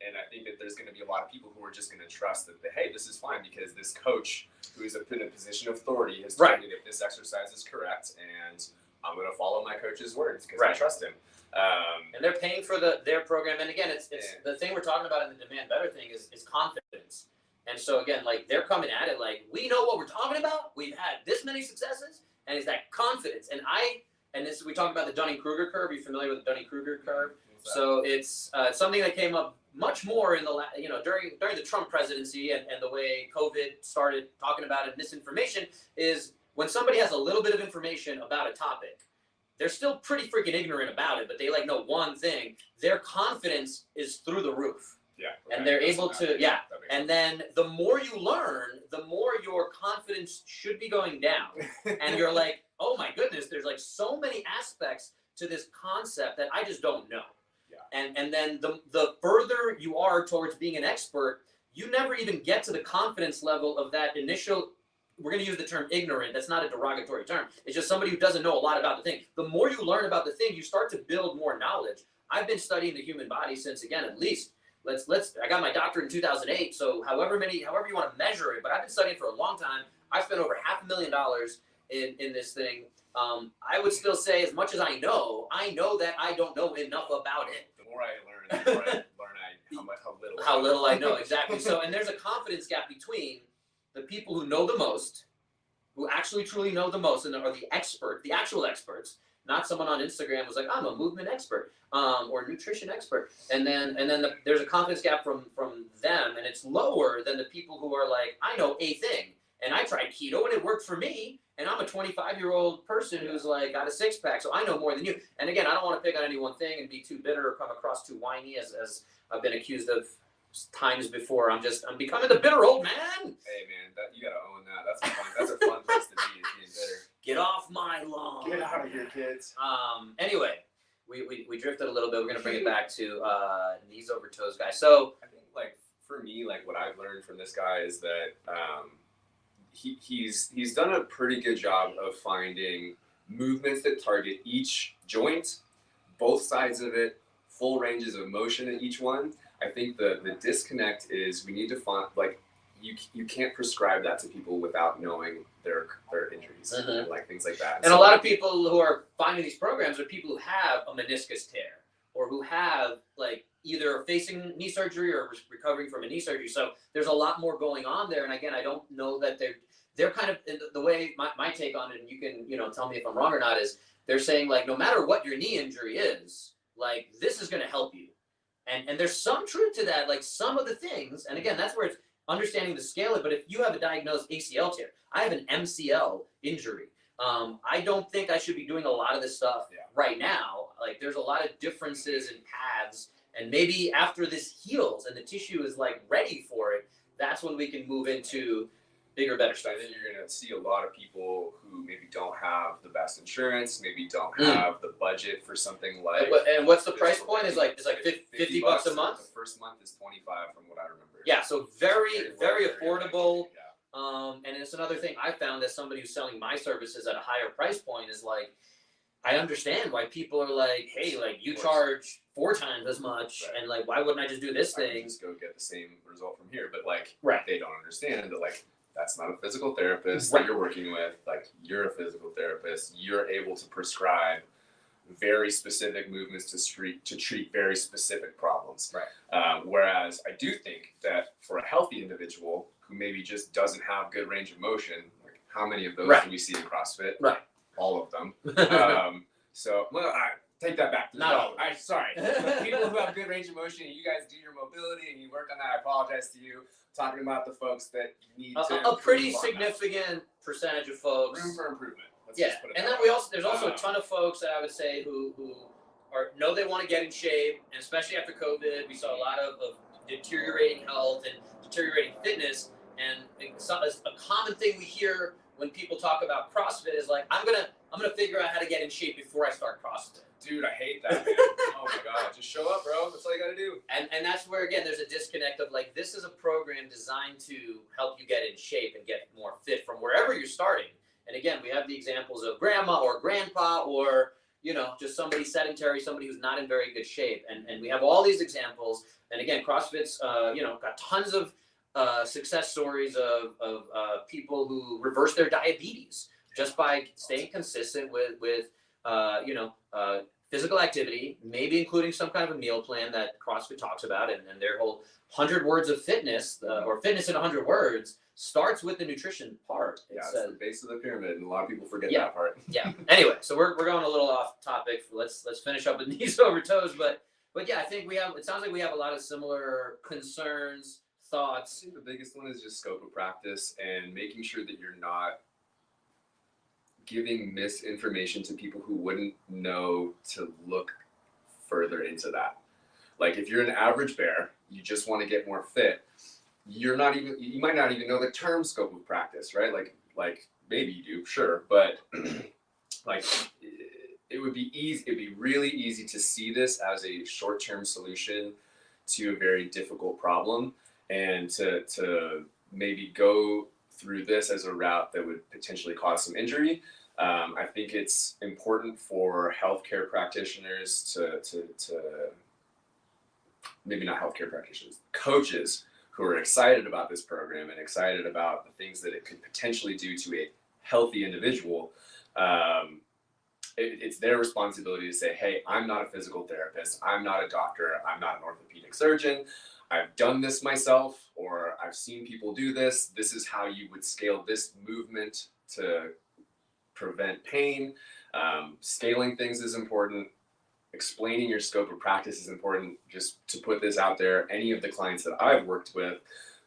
And I think that there's going to be a lot of people who are just going to trust that, hey, this is fine because this coach who is in a position of authority has told me that this exercise is correct, and I'm going to follow my coach's words because I trust him. And they're paying for their program. And again, it's the thing we're talking about in the Demand Better thing is confidence. And so again, like they're coming at it like we know what we're talking about. We've had this many successes, and it's that confidence. And this we talk about the Dunning-Kruger curve. Are you familiar with the Dunning-Kruger curve? So it's something that came up much more in the during the Trump presidency and the way COVID started talking about it. Misinformation is when somebody has a little bit of information about a topic, they're still pretty freaking ignorant about it, but they like know one thing. Their confidence is through the roof. Yeah. And they're able to, and then the more you learn, the more your confidence should be going down. And you're like, oh my goodness, there's like so many aspects to this concept that I just don't know. Yeah. And then the further you are towards being an expert, you never even get to the confidence level of that initial, we're going to use the term ignorant. That's not a derogatory term. It's just somebody who doesn't know a lot about the thing. The more you learn about the thing, you start to build more knowledge. I've been studying the human body since, again, at least, I got my doctorate in 2008, so however you want to measure it, but I've been studying for a long time. I spent over $500,000 in this thing. I would still say as much as I know that I don't know enough about it. The more I learn, the more I learn how little I know, exactly. So, and there's a confidence gap between the people who know the most, who actually truly know the most, and are the actual experts, not someone on Instagram who's like, I'm a movement expert, or nutrition expert. And then there's a confidence gap from them, and it's lower than the people who are like, I know a thing, and I tried keto and it worked for me, and I'm a 25-year-old person who's like got a six-pack, so I know more than you. And again, I don't want to pick on any one thing and be too bitter or come across too whiny, as I've been accused of times before. I'm becoming the bitter old man. Hey man, you gotta own that. That's a fun place to be, is being bitter. Get off my lawn. Get out of here, kids. Anyway, we drifted a little bit. We're gonna bring it back to knees over toes, guys. So I think like for me, like what I've learned from this guy is that he's done a pretty good job of finding movements that target each joint, both sides of it, full ranges of motion in each one. I think the disconnect is we need to find, like, you can't prescribe that to people without knowing their injuries and like things like that. And so a lot of people who are finding these programs are people who have a meniscus tear or who have like either facing knee surgery or recovering from a knee surgery. So there's a lot more going on there. And again, I don't know that they're kind of the way my take on it, and you can tell me if I'm wrong or not, is they're saying like no matter what your knee injury is, like this is going to help you. And there's some truth to that, like some of the things, and again, that's where it's understanding the scale of it. But if you have a diagnosed ACL tear, I have an MCL injury. I don't think I should be doing a lot of this stuff right now. Like there's a lot of differences in paths, and maybe after this heals and the tissue is like ready for it, that's when we can move into bigger, better stuff. And then you're going to see a lot of people who maybe don't have the best insurance, maybe don't have the budget for something like. And what's the price point? It's like $50 a month. The first month is $25 from what I remember. Yeah, so very affordable. And it's another thing I found as somebody who's selling my services at a higher price point is like, I understand why people are like, hey, like you charge 4 times as much, and like why wouldn't I just do this thing? I can just go get the same result from here, but like they don't understand that like. That's not a physical therapist that you're working with. Like you're a physical therapist. You're able to prescribe very specific movements to treat very specific problems. Right. Whereas I do think that for a healthy individual who maybe just doesn't have good range of motion, like how many of those do we see in CrossFit? Right. All of them. I take that back. Not all. Sorry. People who have good range of motion, and you guys do your mobility and you work on that. I apologize to you. Talking about the folks that need to a pretty significant percentage of folks. Room for improvement. And then there's also a ton of folks that I would say who know they want to get in shape, and especially after COVID, we saw a lot of deteriorating health and deteriorating fitness. And a common thing we hear when people talk about CrossFit is like, I'm gonna figure out how to get in shape before I start CrossFit. Dude, I hate that, man. Oh my God, just show up, bro. That's all you gotta do. And that's where, again, there's a disconnect of like, this is a program designed to help you get in shape and get more fit from wherever you're starting. And again, we have the examples of grandma or grandpa or, you know, just somebody sedentary, somebody who's not in very good shape. And we have all these examples. And again, CrossFit's, you know, got tons of success stories of people who reverse their diabetes just by staying consistent with you know, physical activity, maybe including some kind of a meal plan that CrossFit talks about, and their whole 100 words of fitness, or fitness in 100 words, starts with the nutrition part. It's the base of the pyramid, and a lot of people forget yeah, that part. Yeah. Anyway, so we're going a little off topic. Let's finish up with knees over toes, but yeah, I think it sounds like we have a lot of similar concerns, thoughts. I think the biggest one is just scope of practice and making sure that you're not giving misinformation to people who wouldn't know to look further into that. Like if you're an average bear, you just want to get more fit, you might not even know the term scope of practice, right? Like maybe you do, sure, but like it'd be really easy to see this as a short-term solution to a very difficult problem, and to maybe go through this as a route that would potentially cause some injury. I think it's important for healthcare practitioners to maybe not healthcare practitioners, coaches who are excited about this program and excited about the things that it could potentially do to a healthy individual. It's their responsibility to say, hey, I'm not a physical therapist, I'm not a doctor, I'm not an orthopedic surgeon, I've done this myself, or I've seen people do this. This is how you would scale this movement to prevent pain. Scaling things is important. Explaining your scope of practice is important. Just to put this out there, any of the clients that I've worked with,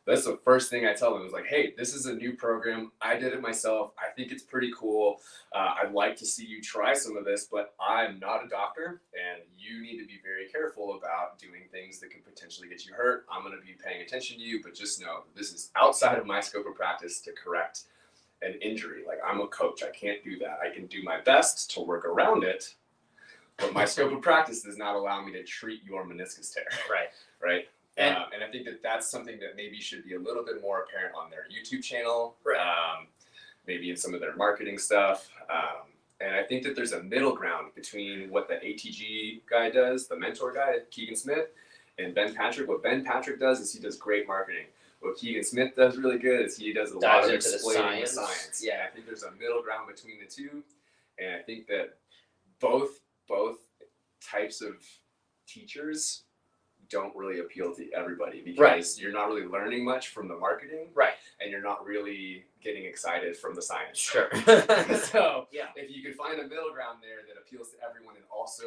that's the first thing I tell them is like, hey, this is a new program. I did it myself. I think it's pretty cool. I'd like to see you try some of this, but I'm not a doctor, and you need to be very careful about doing things that could potentially get you hurt. I'm going to be paying attention to you, but just know this is outside of my scope of practice to correct an injury. Like, I'm a coach. I can't do that. I can do my best to work around it, but my scope of practice does not allow me to treat your meniscus tear. Right. And I think that that's something that maybe should be a little bit more apparent on their YouTube channel, maybe in some of their marketing stuff. And I think that there's a middle ground between what the ATG guy does, the mentor guy, Keegan Smith, and Ben Patrick. What Ben Patrick does is he does great marketing. What Keegan Smith does really good is he does a lot of explaining the science. Yeah, I think there's a middle ground between the two. And I think that both types of teachers don't really appeal to everybody, because you're not really learning much from the marketing, and you're not really getting excited from the science. Sure. So if you could find a middle ground there that appeals to everyone and also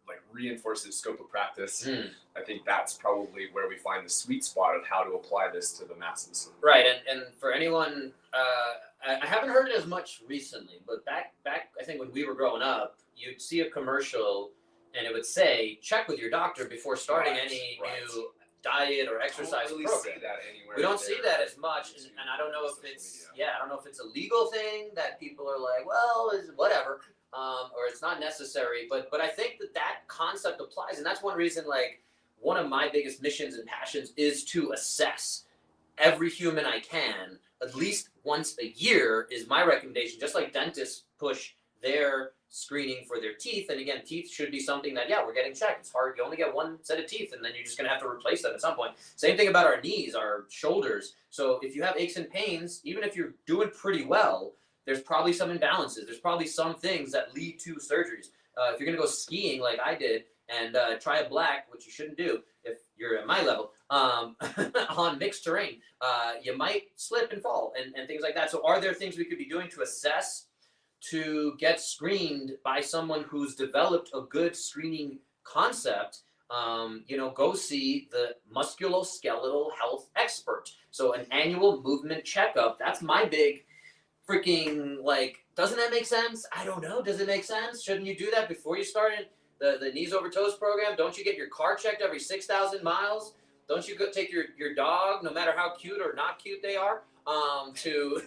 like reinforces scope of practice, I think that's probably where we find the sweet spot of how to apply this to the masses. Right, and for anyone, I haven't heard it as much recently, but back I think when we were growing up, you'd see a commercial and it would say, check with your doctor before starting any new diet or exercise program. See that anywhere. We don't see that as much, and I don't know if it's I don't know if it's a legal thing that people are like, well, is whatever, or it's not necessary. But I think that concept applies, and that's one reason. Like, one of my biggest missions and passions is to assess every human I can at least once a year. Is my recommendation. Just like dentists push their screening for their teeth, and again, teeth should be something that we're getting checked. It's hard. You only get one set of teeth, and then you're just going to have to replace them at some point. Same thing about our knees, our shoulders. So if you have aches and pains, even if you're doing pretty well, there's probably some imbalances. There's probably some things that lead to surgeries. If you're going to go skiing like I did and try a black, which you shouldn't do if you're at my level, on mixed terrain, you might slip and fall and things like that. So are there things we could be doing to assess, to get screened by someone who's developed a good screening concept? Go see the musculoskeletal health expert. So an annual movement checkup. That's my big freaking, like, doesn't that make sense? I don't know. Does it make sense? Shouldn't you do that before you start the knees over toes program? Don't you get your car checked every 6,000 miles? don't you go take your dog, no matter how cute or not cute they are, to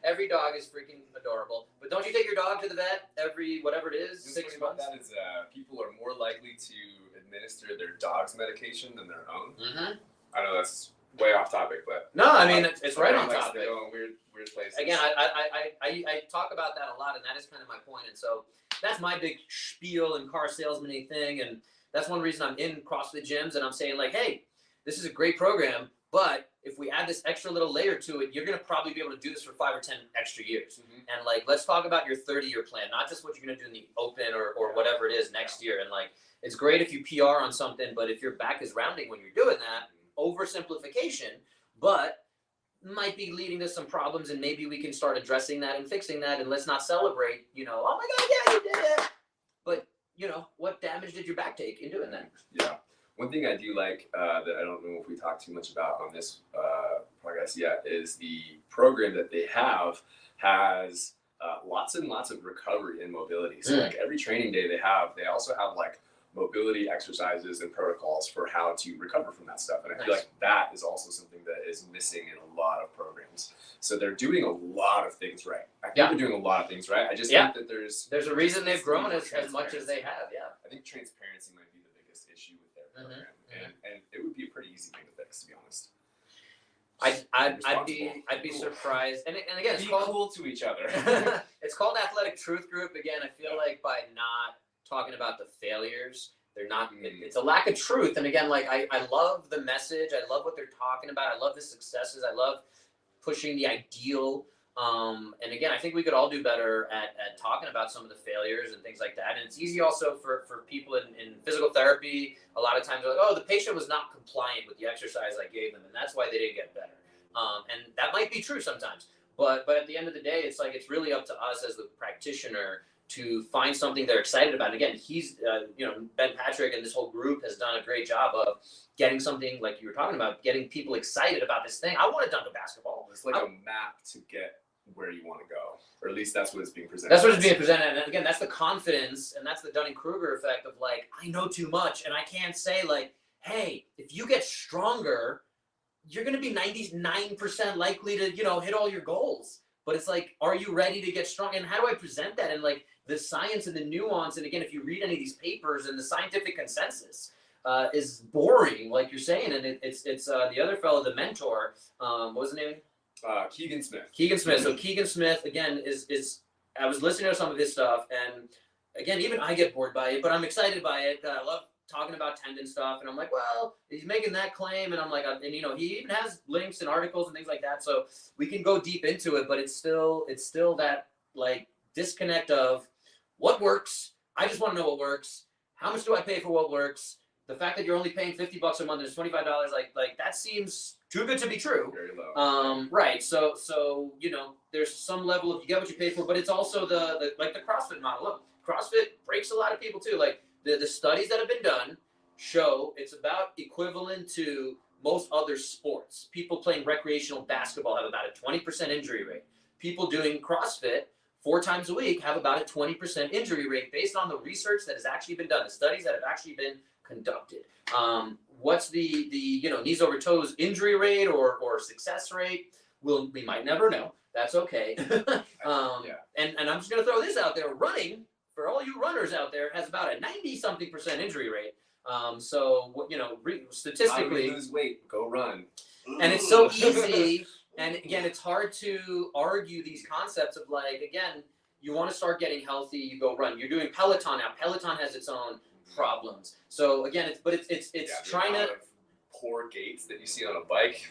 every dog is freaking adorable. But don't you take your dog to the vet every whatever it is, 6 months? That is, people are more likely to administer their dog's medication than their own. Mm-hmm. I know that's way off topic, but no, I mean it's right on likes topic. to go in weird places. Again, I talk about that a lot, and that is kind of my point. And so that's my big spiel and car salesman-y thing, and that's one reason I'm in CrossFit gyms, and I'm saying like, hey, this is a great program, but if we add this extra little layer to it, you're going to probably be able to do this for 5 or 10 extra years. Mm-hmm. And like, let's talk about your 30-year plan, not just what you're going to do in the open or whatever it is next year. And like, it's great if you PR on something, but if your back is rounding when you're doing that, oversimplification, but might be leading to some problems, and maybe we can start addressing that and fixing that. And let's not celebrate, oh my God, yeah, you did it. But what damage did your back take in doing that? Yeah. One thing I do like that I don't know if we talked too much about on this podcast yet is the program that they have has lots and lots of recovery and mobility. So like every training day they also have like mobility exercises and protocols for how to recover from that stuff. And I feel like that is also something that is missing in a lot of programs. So they're doing a lot of things right. I think they're doing a lot of things right. I just think that there's a reason they've grown as much as they have. Yeah. I think transparency might be the biggest issue with their program. And it would be a pretty easy thing to fix, to be honest. I'd be surprised. And again, it's called cool to each other. It's called Athletic Truth Group. Again, I feel like by not talking about the failures, they're not. It's a lack of truth. And again, like I love the message. I love what they're talking about. I love the successes. I love pushing the ideal. And again, I think we could all do better at talking about some of the failures and things like that. And it's easy also for people in physical therapy. A lot of times they're like, oh, the patient was not compliant with the exercise I gave them, and that's why they didn't get better. And that might be true sometimes. But at the end of the day, it's like it's really up to us as the practitioner to find something they're excited about. And again, he's, Ben Patrick and this whole group has done a great job of getting something like you were talking about, getting people excited about this thing. I want to dunk a basketball. It's like a map to get where you want to go, or at least that's what it's being presented. That's what it's being presented. And again, that's the confidence, and that's the Dunning-Kruger effect of like, I know too much, and I can't say like, hey, if you get stronger, you're going to be 99% likely to, hit all your goals. But it's like, are you ready to get strong? And how do I present that? And like the science and the nuance. And again, if you read any of these papers and the scientific consensus is boring, like you're saying. And it's the other fellow, the mentor, what was his name? Keegan Smith. Keegan Smith. So Keegan Smith, again, is I was listening to some of his stuff. And again, even I get bored by it, but I'm excited by it. I love talking about tendon stuff, and I'm like, well, he's making that claim, and I'm like, and he even has links and articles and things like that, so we can go deep into it, but it's still that like disconnect of what works. I just want to know what works. How much do I pay for what works? The fact that you're only paying $50 a month and it's $25, like that seems too good to be true. Very low. Right. So there's some level of you get what you pay for, but it's also the like the CrossFit model. Look, CrossFit breaks a lot of people too. Like the studies that have been done show it's about equivalent to most other sports. People playing recreational basketball have about a 20% injury rate. People doing CrossFit 4 times a week have about a 20% injury rate based on the research that has actually been done, the studies that have actually been conducted. What's the knees over toes injury rate or success rate? We might never know. That's okay. And I'm just going to throw this out there. Running, for all you runners out there, has about a 90-something% injury rate. Statistically, lose weight, go run. And it's so easy. And again, it's hard to argue these concepts of like, again, you want to start getting healthy, you go run. You're doing Peloton now. Peloton has its own problems. So again, it's trying to poor gaits that you see on a bike.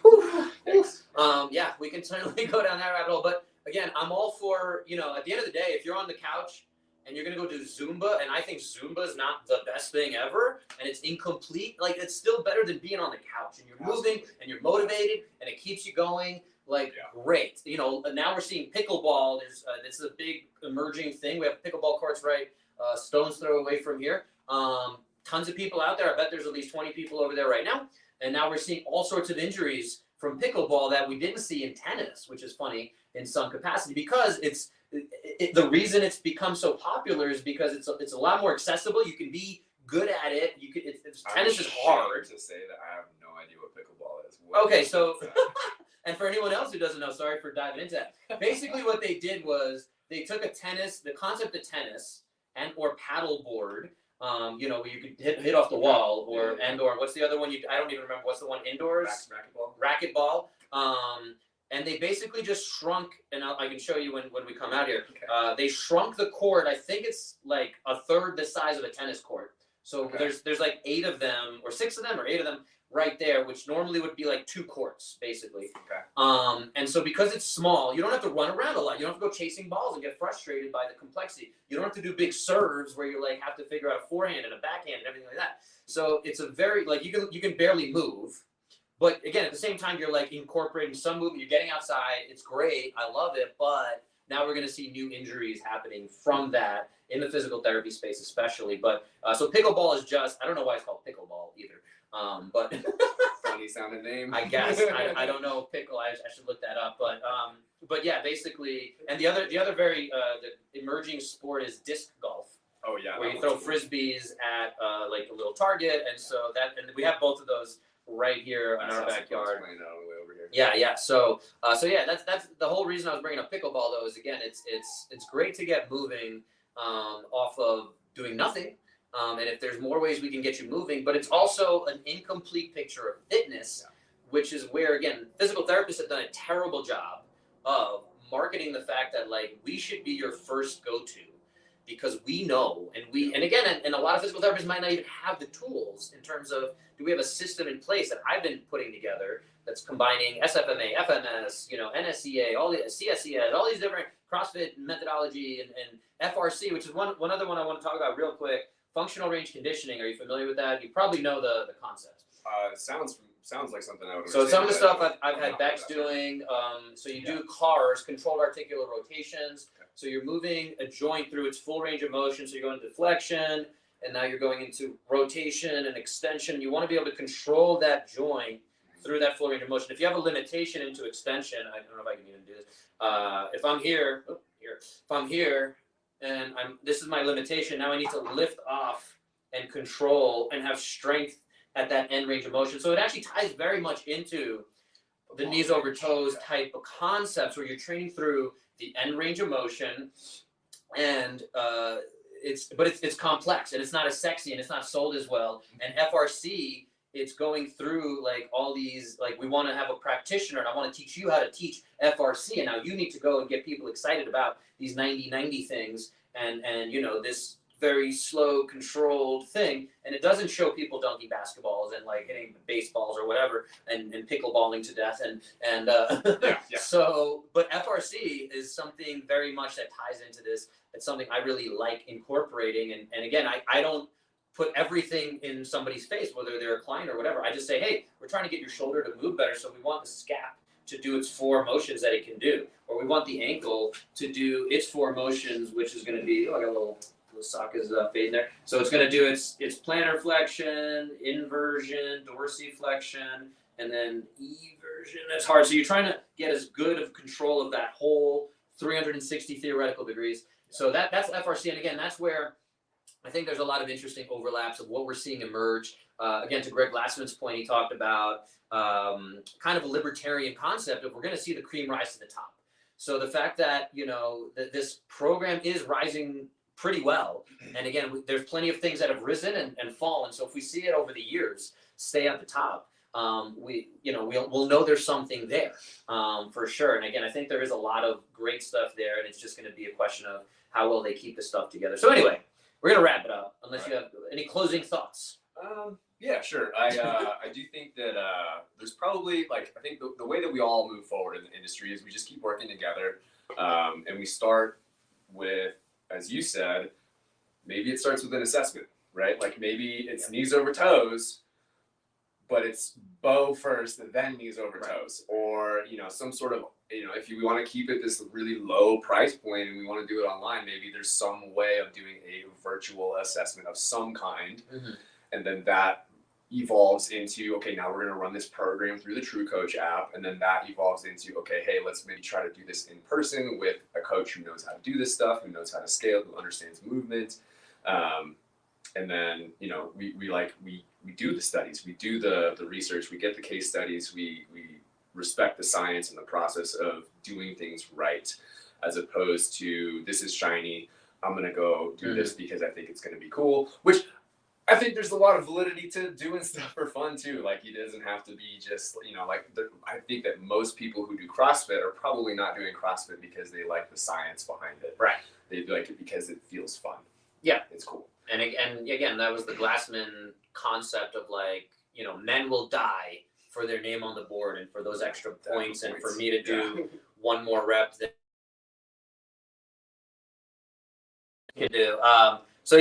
We can certainly go down that rabbit hole. But again, I'm all for, at the end of the day, if you're on the couch and you're going to go do Zumba, and I think Zumba is not the best thing ever, and it's incomplete, like it's still better than being on the couch, and you're moving, and you're motivated, and it keeps you going, great. Now we're seeing pickleball. This is a big emerging thing. We have pickleball courts right stone's throw away from here. Tons of people out there. I bet there's at least 20 people over there right now, and now we're seeing all sorts of injuries from pickleball that we didn't see in tennis, which is funny in some capacity, because the reason it's become so popular is because it's a lot more accessible. You can be good at it. You could. Tennis is hard. To say that I have no idea what pickleball is. Okay, so and for anyone else who doesn't know, sorry for diving into that. Basically, what they did was they took the concept of tennis and or paddle board. Where you could hit off the wall, or what's the other one? I don't even remember. What's the one indoors? Racquetball. And they basically just shrunk, and I can show you when we come out here. Okay. They shrunk the court. I think it's like a third the size of a tennis court. So there's like 8 of them, or 6 of them, or 8 of them right there, which normally would be like 2 courts, basically. Okay. And so because it's small, you don't have to run around a lot. You don't have to go chasing balls and get frustrated by the complexity. You don't have to do big serves where you like have to figure out a forehand and a backhand and everything like that. So it's a very you can barely move. But again, at the same time, you're like incorporating some movement. You're getting outside. It's great. I love it. But now we're going to see new injuries happening from that in the physical therapy space, especially. But so pickleball is I don't know why it's called pickleball either. But funny sounding name. I guess I don't know pickle. I should look that up. But yeah, basically, and the other very the emerging sport is disc golf. Oh yeah. Where you throw frisbees at like a little target, and so we have both of those right here in our backyard. Yeah. So yeah, that's the whole reason I was bringing up pickleball though. Is again, it's great to get moving off of doing nothing. And if there's more ways we can get you moving, but it's also an incomplete picture of fitness, which is where again, physical therapists have done a terrible job of marketing the fact that like we should be your first go-to. Because we know, and again, a lot of physical therapists might not even have the tools in terms of, do we have a system in place that I've been putting together that's combining SFMA, FMS, NSCA, all the CSCS, all these different CrossFit methodology and FRC, which is one other one I want to talk about real quick. Functional range conditioning. Are you familiar with that? You probably know the concept. Sounds like something I would. So some of the stuff I've had Bex doing. So you do CARs, controlled articular rotations. Okay. So you're moving a joint through its full range of motion. So you're going to deflection, and now you're going into rotation and extension. You want to be able to control that joint through that full range of motion. If you have a limitation into extension, I don't know if I can even do this. If I'm here, and this is my limitation. Now I need to lift off and control and have strength at that end range of motion. So it actually ties very much into the knees over toes type of concepts where you're training through the end range of motion, and it's complex and it's not as sexy and it's not sold as well. And FRC, it's going through like all these, like we want to have a practitioner and I want to teach you how to teach FRC, and now you need to go and get people excited about these 90-90 things and this very slow, controlled thing, and it doesn't show people dunking basketballs and like hitting baseballs or whatever, and pickleballing to death, and So, but FRC is something very much that ties into this. It's something I really like incorporating, and again, I don't put everything in somebody's face, whether they're a client or whatever. I just say, hey, we're trying to get your shoulder to move better, so we want the scap to do its 4 motions that it can do, or we want the ankle to do its 4 motions, which is going to be, I got a little sock is fading there. So it's going to do its plantar flexion, inversion, dorsiflexion, and then eversion. That's hard. So you're trying to get as good of control of that whole 360 theoretical degrees. So that's FRC. And again, that's where I think there's a lot of interesting overlaps of what we're seeing emerge. Again, to Greg Glassman's point, he talked about kind of a libertarian concept of we're going to see the cream rise to the top. So the fact that, that this program is rising pretty well. And again, there's plenty of things that have risen and fallen. So if we see it over the years, stay at the top, we'll know there's something there for sure. And again, I think there is a lot of great stuff there, and it's just going to be a question of how well they keep the stuff together. So anyway, we're going to wrap it up unless you have any closing thoughts. Yeah, sure. I do think that there's probably, I think the way that we all move forward in the industry is we just keep working together, and we start with, as you said, maybe it starts with an assessment, right? Like maybe it's knees over toes, but it's bow first and then knees over toes, or some sort of if you want to keep it this really low price point and we want to do it online, maybe there's some way of doing a virtual assessment of some kind, and then that evolves into, okay, now we're going to run this program through the True Coach app, and then that evolves into, okay, hey, let's maybe try to do this in person with a coach who knows how to do this stuff, who knows how to scale, who understands movement. And then, you know, we do the studies, we do the research, we get the case studies, we respect the science and the process of doing things right, as opposed to this is shiny, I'm gonna go do this because I think it's gonna be cool, which I think there's a lot of validity to doing stuff for fun too. Like, it doesn't have to be just, you know, like I think that most people who do CrossFit are probably not doing CrossFit because they like the science behind it. Right. They like it because it feels fun. Yeah. It's cool. And again, that was the Glassman concept of, like, you know, men will die for their name on the board and for those extra points and for me to do one more rep than you can do. So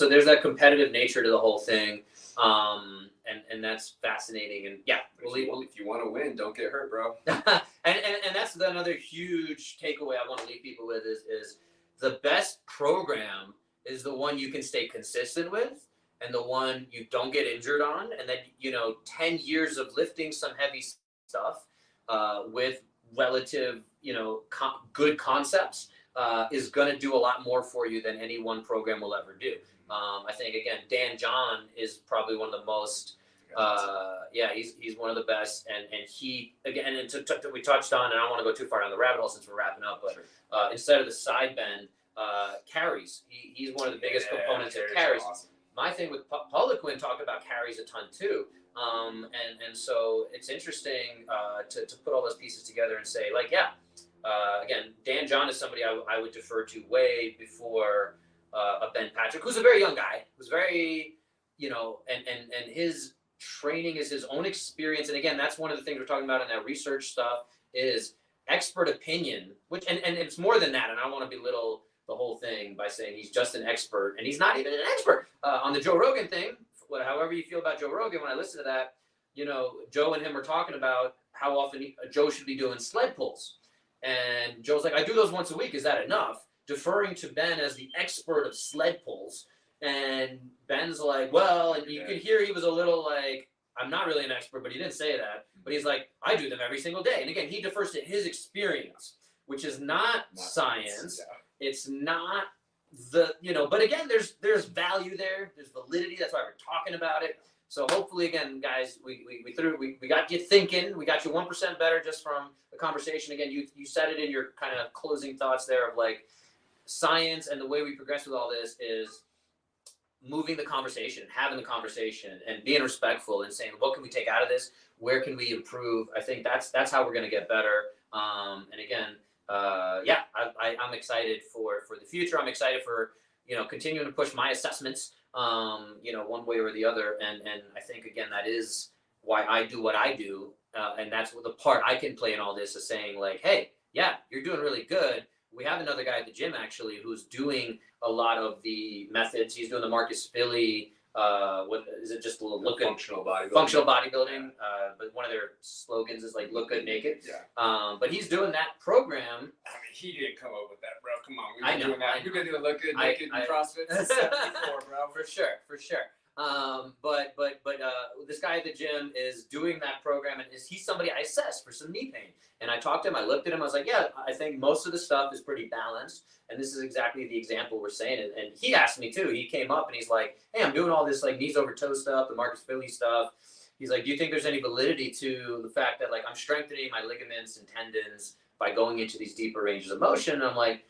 there's that competitive nature to the whole thing. And that's fascinating. And yeah, if you want to win, don't get hurt, bro. and that's another huge takeaway I want to leave people with is the best program is the one you can stay consistent with and the one you don't get injured on. And then, you know, 10 years of lifting some heavy stuff with relative, you know, good concepts is going to do a lot more for you than any one program will ever do. I think, again, Dan John is probably one of the most, he's one of the best. And he, again, and we touched on, and I don't want to go too far down the rabbit hole since we're wrapping up, but instead of the side bend, carries. He's one of the biggest components of carries. Awesome. My thing with Poliquin talked about carries a ton too. And so it's interesting to put all those pieces together and say, like, again, Dan John is somebody I would defer to way before a Ben Patrick, who's a very young guy, who's very, you know, and his training is his own experience. And again, that's one of the things we're talking about in that research stuff is expert opinion, which, and it's more than that. And I don't want to belittle the whole thing by saying he's just an expert, and he's not even an expert. On the Joe Rogan thing, however you feel about Joe Rogan, when I listen to that, you know, Joe and him were talking about how often Joe should be doing sled pulls. And Joe's like, I do those once a week. Is that enough? Deferring to Ben as the expert of sled pulls. And Ben's like, well, and you could hear he was a little like, I'm not really an expert, but he didn't say that. But he's like, I do them every single day. And again, he defers to his experience, which is not science. Yeah. It's not the, you know, but again, there's value there. There's validity. That's why we're talking about it. So hopefully, again, guys, we got you thinking. We got you 1% better just from the conversation. Again, you said it in your kind of closing thoughts there of like science, and the way we progress with all this is moving the conversation, having the conversation, and being respectful and saying, what can we take out of this? Where can we improve? I think that's how we're going to get better. And again, I'm excited for the future. I'm excited for, you know, continuing to push my assessments, you know, one way or the other. And I think, again, that is why I do what I do. And that's what the part I can play in all this is saying, like, hey, yeah, you're doing really good. We have another guy at the gym, actually, who's doing a lot of the methods. He's doing the Marcus Philly, what is it, just look good, functional bodybuilding. But one of their slogans is like look good naked. Yeah. But he's doing that program. I mean, he didn't come up with that, bro. Come on, we've been doing look good naked in CrossFit since '74, bro. For sure. But this guy at the gym is doing that program, and he's somebody I assessed for some knee pain. And I talked to him, I looked at him, I was like, yeah, I think most of the stuff is pretty balanced. And this is exactly the example we're saying. And he asked me too, he came up and he's like, hey, I'm doing all this like knees over toe stuff, the Marcus Philly stuff. He's like, do you think there's any validity to the fact that like I'm strengthening my ligaments and tendons by going into these deeper ranges of motion? And I'm like,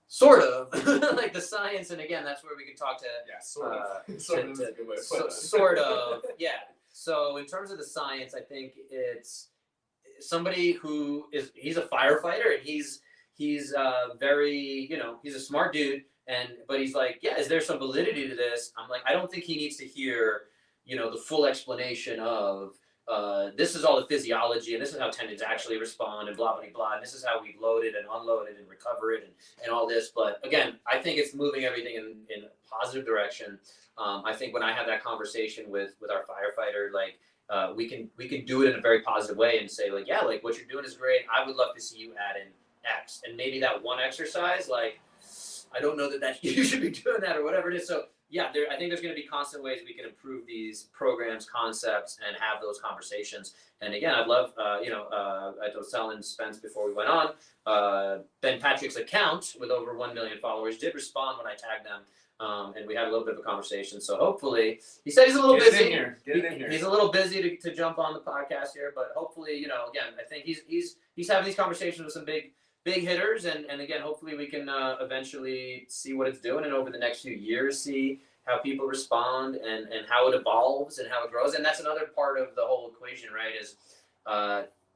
sort of. Like the science, and again, that's where we can talk to. Yeah, sort of. Sort of, yeah. So in terms of the science, I think it's somebody who he's a firefighter, and he's very, you know, he's a smart dude, but he's like, yeah, is there some validity to this? I'm like, I don't think he needs to hear, you know, the full explanation of this is all the physiology, and this is how tendons actually respond, and blah, blah, blah, and this is how we load it and unload it and recover it and all this. But again, I think it's moving everything in a positive direction. I think when I have that conversation with our firefighter, like we can do it in a very positive way and say like, yeah, like what you're doing is great. I would love to see you add in X, and maybe that one exercise, like, I don't know that you should be doing that or whatever it is. So yeah, I think there's going to be constant ways we can improve these programs, concepts, and have those conversations. And again, I'd love, I was telling Spence before we went on, Ben Patrick's account with over 1 million followers did respond when I tagged them and we had a little bit of a conversation. So hopefully, he said he's a little Get busy. it in here. Get it in here. He's a little busy to jump on the podcast here, but hopefully, you know, again, I think he's having these conversations with some big hitters, and again, hopefully we can eventually see what it's doing, and over the next few years, see how people respond and how it evolves and how it grows. And that's another part of the whole equation, right? Is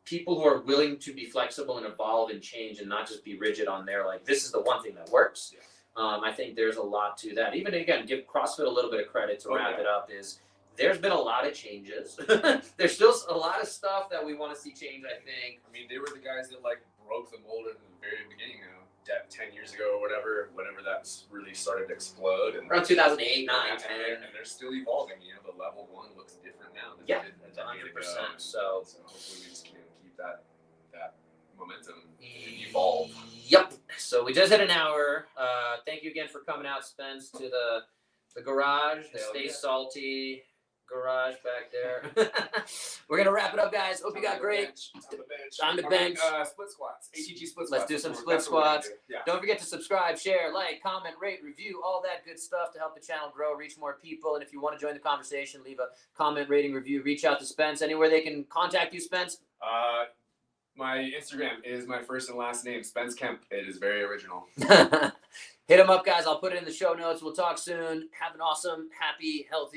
people who are willing to be flexible and evolve and change and not just be rigid on their, like, this is the one thing that works. Yeah. I think there's a lot to that. Even again, give CrossFit a little bit of credit to wrap it up. Is there's been a lot of changes. There's still a lot of stuff that we want to see change, I think. I mean, they were the guys that like broke the mold in the very beginning, you know, 10 years ago or whatever, whenever that really started to explode. And around 2008, 9, 10. And they're still evolving, you know, the level 1 looks different now than Yeah, it did a decade 100%. ago. So hopefully we just can keep that momentum and evolve. Yep. So we just hit an hour. Thank you again for coming out, Spence, to the garage, the Stay Salty garage back there. We're gonna wrap it up, guys. Hope you got great. Time to bench. Split squats. ATG split squats. Let's do some split squats. Don't forget to subscribe, share, like, comment, rate, review, all that good stuff to help the channel grow, reach more people. And if you want to join the conversation, leave a comment, rating, review. Reach out to Spence. Anywhere they can contact you, Spence? My Instagram is my first and last name, Spence Kemp. It is very original. Hit him up, guys. I'll put it in the show notes. We'll talk soon. Have an awesome, happy, healthy